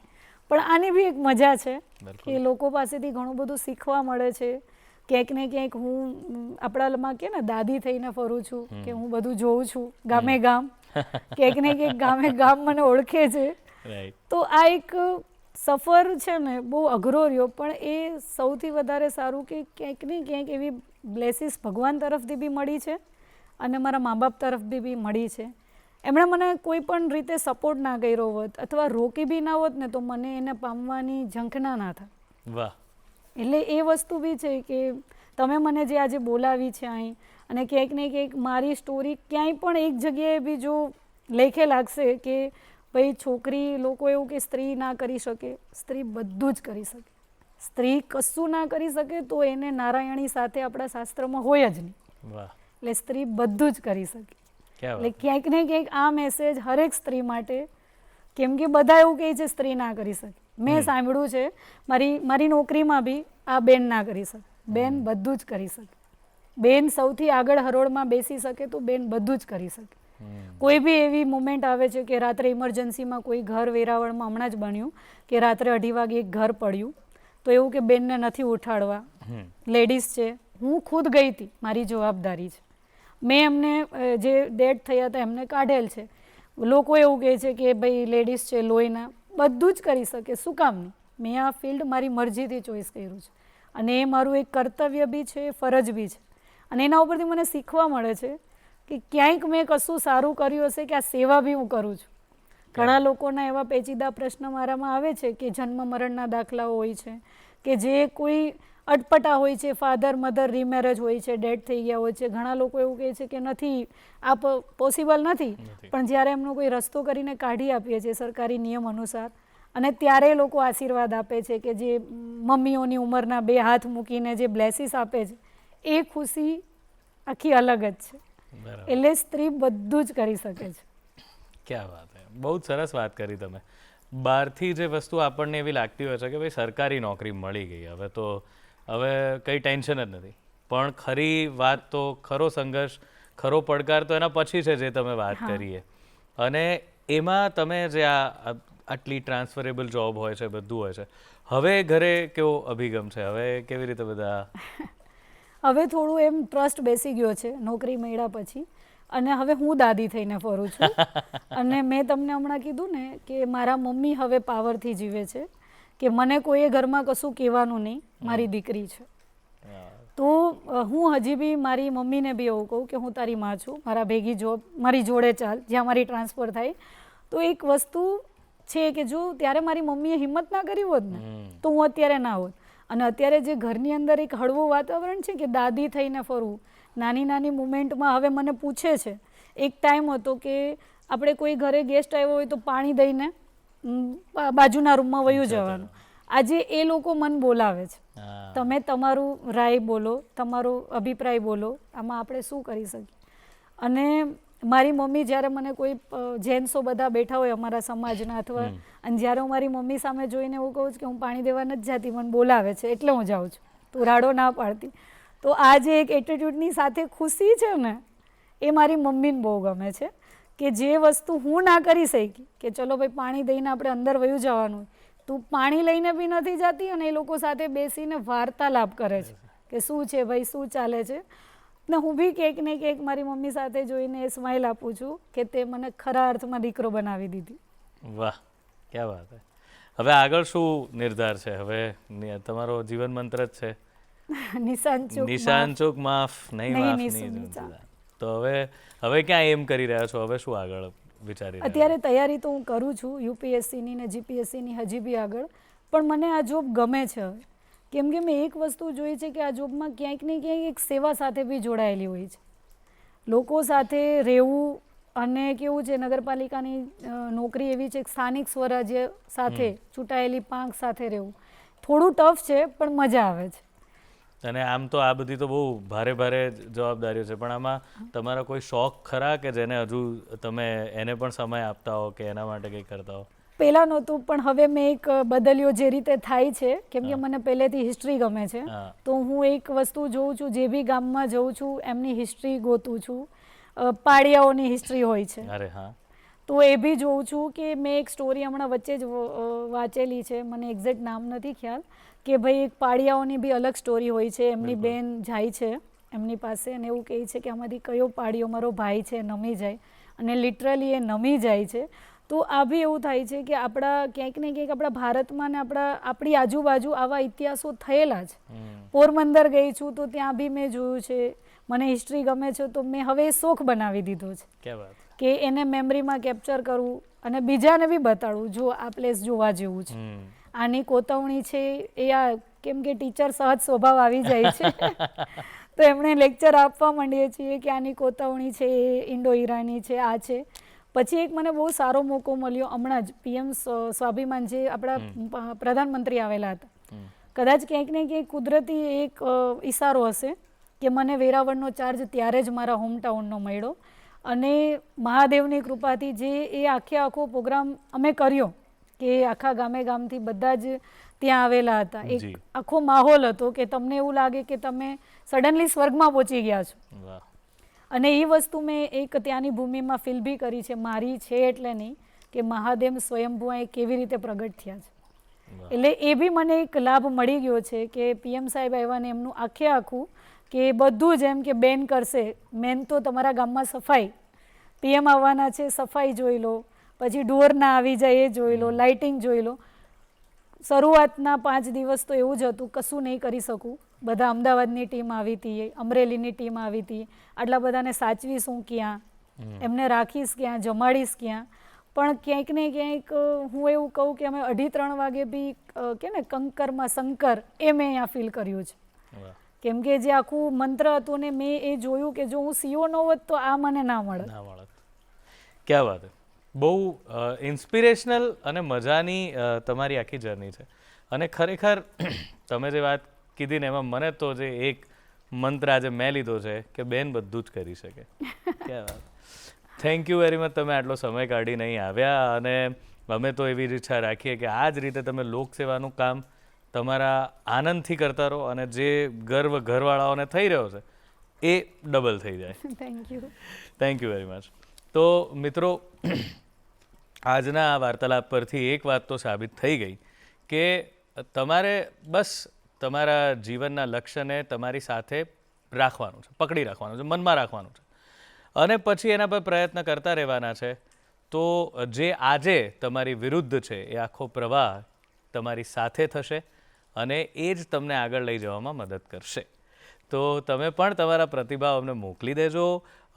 પણ આની બી એક મજા છે બિલકુલ. કે લોકો પાસેથી ઘણું બધું શીખવા મળે છે. ક્યાંક ને ક્યાંક હું આપણામાં કે ને દાદી થઈને ફરું છું કે હું બધું જોઉં છું ગામે ગામ. ક્યાંક ને ક્યાંક ગામે ગામ મને ઓળખે છે. રાઈટ. તો આ એક સફર છે ને બહુ અઘરો રહ્યો, પણ એ સૌથી વધારે સારું કે ક્યાંક ને ક્યાંક એવી બ્લેસીસ ભગવાન તરફથી બી મળી છે અને મારા મા બાપ તરફથી બી મળી છે. એમણે મને કોઈ પણ રીતે સપોર્ટ ના કર્યો હોત અથવા રોકી બી ના હોત ને તો મને એને પામવાની ઝંખના ના થાય. વાહ. એટલે એ વસ્તુ બી છે કે તમે મને જે આજે બોલાવી છે અહીં, અને ક્યાંક ને ક્યાંક મારી સ્ટોરી ક્યાંય પણ એક જગ્યાએ બી જો લેખે લાગશે કે ભાઈ છોકરી, લોકો એવું કે સ્ત્રી ના કરી શકે, સ્ત્રી બધું જ કરી શકે. સ્ત્રી કશું ના કરી શકે તો એને નારાયણી સાથે આપણા શાસ્ત્રમાં હોય જ નહીં. વાહ. એટલે સ્ત્રી બધું જ કરી શકે. ક્યાં એટલે વાત. ક્યાંક ને ક્યાંક આ મેસેજ હરેક સ્ત્રી માટે, કેમ કે બધા એવું કહે છે સ્ત્રી ના કરી શકે. મેં સાંભળ્યું છે મારી નોકરીમાં બી આ બેન ના કરી શકે. બેન બધું જ કરી શકે. બેન સૌથી આગળ હરોળમાં બેસી શકે તો બેન બધું જ કરી શકે. કોઈ બી એવી મુમેન્ટ આવે છે કે રાત્રે ઇમરજન્સીમાં કોઈ ઘર વેરાવળમાં હમણાં જ બન્યું કે રાત્રે 2:30 વાગે એક ઘર પડ્યું, તો એવું કે બેનને નથી ઉઠાડવા, લેડીઝ છે. હું ખુદ ગઈ હતી, મારી જવાબદારી છે. મેં એમને જે ડેડ થયા હતા એમને કાઢેલ છે. લોકો એવું કહે છે કે ભાઈ લેડીઝ છે લોહીના, બધું જ કરી શકે, શું કામ નહીં. મેં આ ફિલ્ડ મારી મરજીથી ચોઈસ કર્યું છે અને એ મારું એક કર્તવ્ય બી છે, ફરજ બી છે. અને એના ઉપરથી મને શીખવા મળે છે કે ક્યાંક મેં કશું સારું કર્યું હશે કે આ સેવા બી હું કરું છું. ઘણા લોકોના એવા પેચીદા પ્રશ્ન મારામાં આવે છે કે જન્મ મરણના દાખલાઓ હોય છે કે જે કોઈ અટપટા હોય છે, ફાધર મધર રીમેરેજ હોય છે, ડેડ થઈ ગયા હોય છે. ઘણા લોકો એવું કહે છે કે નથી, આ પોસિબલ નથી. પણ જ્યારે એમનો કોઈ રસ્તો કરીને કાઢી આપીએ છીએ સરકારી નિયમ અનુસાર, અને ત્યારે લોકો આશીર્વાદ આપે છે કે જે મમ્મીઓની ઉંમરના 2 હાથ મૂકીને જે બ્લેસીસ આપે છે, એ ખુશી આખી અલગ જ છે. એટલે સ્ત્રી બધું જ કરી શકે છે. ક્યાં વાત છે. બહુ જ સરસ વાત કરી તમે. બહારથી જે વસ્તુ આપણને એવી લાગતી હોય છે કે ભાઈ સરકારી નોકરી મળી ગઈ, હવે કંઈ ટેન્શન જ નથી. પણ ખરી વાત તો, ખરો સંઘર્ષ, ખરો પડકાર તો એના પછી છે જે તમે વાત કરીએ. અને એમાં તમે જે આટલી ટ્રાન્સફરેબલ જોબ હોય છે, બધું હોય છે, હવે ઘરે કેવો અભિગમ છે? હવે કેવી રીતે બધા? હવે થોડું એમ ટ્રસ્ટ બેસી ગયો છે નોકરી મળ્યા પછી, અને હવે હું દાદી થઈને ફરું છું. અને મેં તમને હમણાં કીધું ને કે મારા મમ્મી હવે પાવરથી જીવે છે કે મને કોઈએ ઘરમાં કશું કહેવાનું નહીં, મારી દીકરી છે. તો હું હજી બી મારી મમ્મીને બી એવું કહું કે હું તારી માં છું, મારા ભેગી જોબ, મારી જોડે ચાલ, જ્યાં મારી ટ્રાન્સફર થાય. તો એક વસ્તુ છે કે જો ત્યારે મારી મમ્મીએ હિંમત ના કરી હોત ને તો હું અત્યારે ના હોત. અને અત્યારે જે ઘરની અંદર એક હળવું વાતાવરણ છે કે દાદી થઈને ફરવું, નાની નાની મુમેન્ટમાં હવે મને પૂછે છે. એક ટાઈમ હતો કે આપણે કોઈ ઘરે ગેસ્ટ આવ્યો હોય તો પાણી દઈને બાજુના રૂમમાં વયું જવાનું. આજે એ લોકો મન બોલાવે છે, તમે તમારું રાય બોલો, તમારો અભિપ્રાય બોલો, આમાં આપણે શું કરી શકીએ. અને મારી મમ્મી જ્યારે મને કોઈ જેન્ટ્સો બધા બેઠા હોય અમારા સમાજના અથવા, અને જ્યારે હું મારી મમ્મી સામે જોઈને એવું કહું છું કે હું પાણી દેવા નથી જતી, મને બોલાવે છે એટલે હું જાઉં છું, તું રાડો ના પાડતી. તો આ જે એક એટીટ્યૂડની સાથે ખુશી છે ને, એ મારી મમ્મીને બહુ ગમે છે કે જે વસ્તુ હું ના કરી શકી કે ચલો ભાઈ પાણી દઈને આપણે અંદર વયું જવાનું, તું પાણી લઈને બી નથી જતી અને એ લોકો સાથે બેસીને વાર્તાલાપ કરે છે કે શું છે ભાઈ, શું ચાલે છે. ને હું બી ક્યાંક ને ક્યાંક મારી મમ્મી સાથે જોઈને એ સ્માઇલ આપું છું કે તે મને ખરા અર્થમાં દીકરો બનાવી દીધી. વાહ, ક્યાં વાત છે. હવે આગળ શું નિર્ધાર છે? હવે તમારો જીવન મંત્ર જ છે નિશાન ચૂક માફ નહીં, માફ નહીં. તો હવે ક્યાં એમ કરી રહ્યા છો? હવે શું આગળ વિચારી રહ્યા છો? અત્યારે તૈયારી તો હું કરું છું યુપીએસસીની ને જીપીએસસીની હજી બી આગળ, પણ મને આ જોબ ગમે છે હવે. કેમ કે મેં એક વસ્તુ જોઈ છે કે આ જોબમાં ક્યાંક ને ક્યાંક એક સેવા સાથે બી જોડાયેલી હોય છે. લોકો સાથે રહેવું અને કેવું છે, નગરપાલિકાની નોકરી એવી છે, સ્થાનિક સ્વરાજ્ય સાથે ચૂંટાયેલી પાંખ સાથે રહેવું થોડું ટફ છે, પણ મજા આવે છે. અને આમ તો આ બધી તો બહુ ભારે ભારે જવાબદારીઓ છે, પણ આમાં તમારા કોઈ શોખ ખરા કે જેને હજુ તમે એને પણ સમય આપતા હો કે એના માટે કંઈ કરતા હો? પહેલાં નહોતું, પણ હવે મેં એક બદલ્યો જે રીતે થાય છે, કેમ કે મને પહેલેથી હિસ્ટ્રી ગમે છે, તો હું એક વસ્તુ જોઉં છું, જે બી ગામમાં જઉં છું એમની હિસ્ટ્રી ગોતું છું. પાડિયાઓની હિસ્ટ્રી હોય છે, અરે હા, તો એ બી જોઉં છું કે મેં એક સ્ટોરી હમણાં વચ્ચે જ વાંચેલી છે, મને એક્ઝેક્ટ નામ નથી ખ્યાલ, કે ભાઈ એક પાડિયાઓની બી અલગ સ્ટોરી હોય છે. એમની બેન જાય છે એમની પાસે અને એવું કહે છે કે આમાંથી કયો પાડિયો મારો ભાઈ છે નમી જાય, અને લિટરલી એ નમી જાય છે. તો આ બી એવું થાય છે કે આપણા ક્યાંક ને ક્યાંક આપણા ભારતમાં ને આપણી આજુબાજુ આવા ઇતિહાસો થયેલા છે. પોરબંદર ગઈ છું તો ત્યાં બી મેં જોયું છે. મને હિસ્ટ્રી ગમે છે તો મેં હવે એ શોખ બનાવી દીધો છે. ક્યાં વાત, કે એને મેમરીમાં કેપ્ચર કરવું અને બીજાને બી બતાડવું, જો આ પ્લેસ જોવા જેવું છે, આની કોતવણી છે. એ આ કેમ કે ટીચર સહજ સ્વભાવ આવી જાય છે તો એમણે લેક્ચર આપવા માંડીએ છીએ કે આની કોતવણી છે, ઇન્ડો ઈરાની છે, આ છે. પછી એક મને બહુ સારો મોકો મળ્યો હમણાં જ, PM સ્વાભિમાન જે આપણા પ્રધાનમંત્રી આવેલા હતા, કદાચ ક્યાંક ને ક્યાંક કુદરતી એક ઈશારો હશે કે મને વેરાવળનો ચાર્જ ત્યારે જ મારા હોમટાઉનનો મળ્યો, અને મહાદેવની કૃપાથી જે એ આખો પ્રોગ્રામ અમે કર્યો કે આખા ગામે ગામથી બધા જ ત્યાં આવેલા હતા. એક આખો માહોલ હતો કે તમને એવું લાગે કે તમે સડનલી સ્વર્ગમાં પહોંચી ગયા છો. અને એ વસ્તુ મેં એક ત્યાંની ભૂમિમાં ફીલ બી કરી છે, મારી છે એટલે નહીં, કે મહાદેવ સ્વયંભૂ એ કેવી રીતે પ્રગટ થયા છે. એટલે એ બી મને એક લાભ મળી ગયો છે કે PM સાહેબ આવ્યા ને એમનું આખું કે બધું જ એમ કે બેન કરશે, મેન તો તમારા ગામમાં સફાઈ, PM આવવાના છે, સફાઈ જોઈ લો, પછી ઢોર ના આવી જાય એ જોઈ લો, લાઇટિંગ જોઈ લો. શરૂઆતના 5 દિવસ તો એવું જ હતું, કશું નહીં કરી શકું. બધા અમદાવાદની ટીમ આવી હતી, અમરેલીની ટીમ આવી હતી, આટલા બધાને સાચવીશ હું ક્યાં, એમને રાખીશ ક્યાં, જમાડીશ ક્યાં. પણ ક્યાંક ને ક્યાંક હું એવું કહું કે અમે 2:30-3 વાગે બી કે ને કંકરમાં શંકર એ મેં અહીંયા ફીલ કર્યું છે. કેમ કે જે આખું મંત્ર હતું ને મેં એ જોયું કે જો હું CEO ન હોત તો આ મને ના મળે. ક્યાં વાત, બહુ ઇન્સ્પિરેશનલ અને મજાની તમારી આખી જર્ની છે. અને ખરેખર તમે જે વાત કીધી ને એમાં મને તો જે એક મંત્ર આજે મેં લીધો છે કે બેન બધું જ કરી શકે. ક્યાં વાત, થેન્ક યુ વેરી મચ, તમે આટલો સમય કાઢીને અહીં આવ્યા. અને અમે તો એવી જ ઈચ્છા રાખીએ કે આ જ રીતે તમે લોકસેવાનું કામ તમારા આનંદથી કરતા રહો, અને જે ગર્વ ઘરવાળાઓને થઈ રહ્યો છે એ ડબલ થઈ જાય. Thank you very much. તો મિત્રો, આજના આ વાર્તાલાપ પરથી એક વાત તો સાબિત થઈ ગઈ કે તમારે બસ તમારા જીવનના લક્ષ્યને તમારી સાથે રાખવાનું છે, પકડી રાખવાનું છે, મનમાં રાખવાનું છે, અને પછી એના પર પ્રયત્ન કરતા રહેવાના છે. તો જે આજે તમારી વિરુદ્ધ છે એ આખો પ્રવાહ તમારી સાથે થશે અને એ જ તમને આગળ લઈ જવામાં મદદ કરશે. તો તમે પણ તમારા પ્રતિભાવ અમને મોકલી દેજો.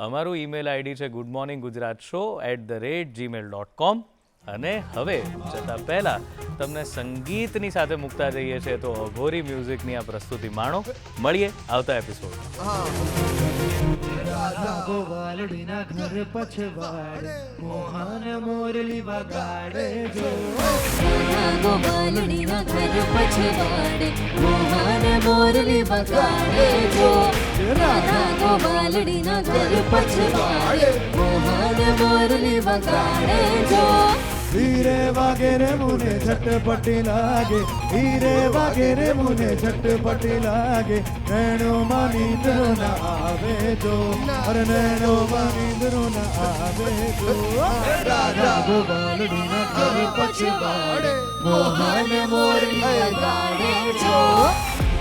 અમારું ઈમેલ ID છે goodmorninggujratshow@gmail.com. અને હવે જતાં પહેલાં તમને સંગીતની સાથે મૂકતા જઈએ છીએ, તો અઘોરી મ્યુઝિકની આ પ્રસ્તુતિ માણો. મળીએ આવતા એપિસોડમાં. રાધા ગોવાલડીના ઘર પછવાડે મોહન મોરલી વગાડે જો, રાધા ગોવાલડીના ઘર પછવાડે મોહન મોરલી વગાડે જો, રાધા ગોવાલડીના ઘર પછવાડે મોહન મોરલી વગાડે જો. હીરે વાગે રે મુને ઝટપટી લાગે, હીરે વાગે રે મુને ઝટપટી લાગે, નૈણો માં નીંદરો ના આવે જો, અરે નૈણો માં નીંદરો ના આવે જો. રાધા ગોવાલડીના ઘર પછવાડે મોહન મોરલી વગાડે જો.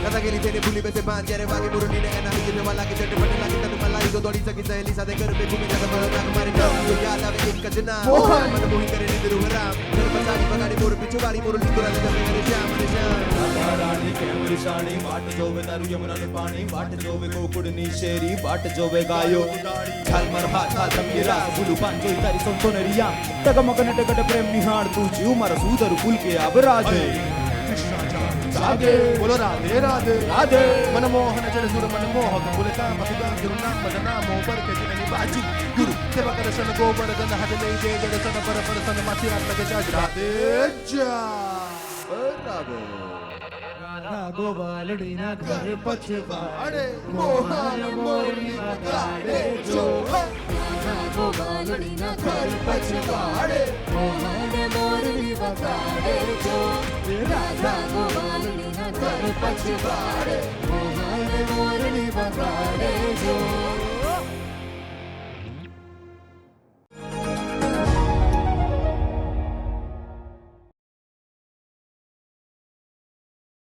કથા કેલી તેને ભૂલી બેસે બાંધ જ્યારે વાગે મુરલીને એના હૈયે જવા લાગે ઝટપટ લાગે તને મલાઈ તો દોડી સકી સહેલી સાથે ઘર બે ઘૂમી જતા પર નાક મારે નામ તો યાદ આવે એક જ નામ મન મોહી કરે નિંદરું હરામ ઘર પછાડી બગાડી મોર પીછવાડી મોર લીધુરા જગત કરે શ્યામ અને શ્યામ. રાણી કેવરી શાણી વાટ જોવે તારું યમુનાનું પાણી, વાટ જોવે ગોકુળની શેરી, વાટ જોવે ગાયો ઝાલમર હાથા તંગીરા ગુલુ પાન જોઈ તારી સોનસોનરિયા, તગમગ નટગટ પ્રેમ નિહાળ તું જીવ મારા સુધર ફૂલ કે આબરાજે. કૃષ્ણાચાર્ય જાગે બોલો રાધે રાધે રાધે મનમોહન જળ સુર મનમોહક બોલતા મધુગા ગુરુનામ બદનામો પર કે જીની બાજી ગુરુ સેવા કરે સન ગોવર્ધન હદ લઈ જય જડસન પર પર સન માથી આટ લગે જાજ રાધે જા રાધે રાધા ગોવાલડીના ઘર પછવાડે મોહન મોરલી વગાડે જો ગોવાલડીના ઘર પછવાડે મોહન મોરલી વગાડે જો રાધા ગોવાલડીના ઘર પછવાડે મોહન મોરલી વગાડે જો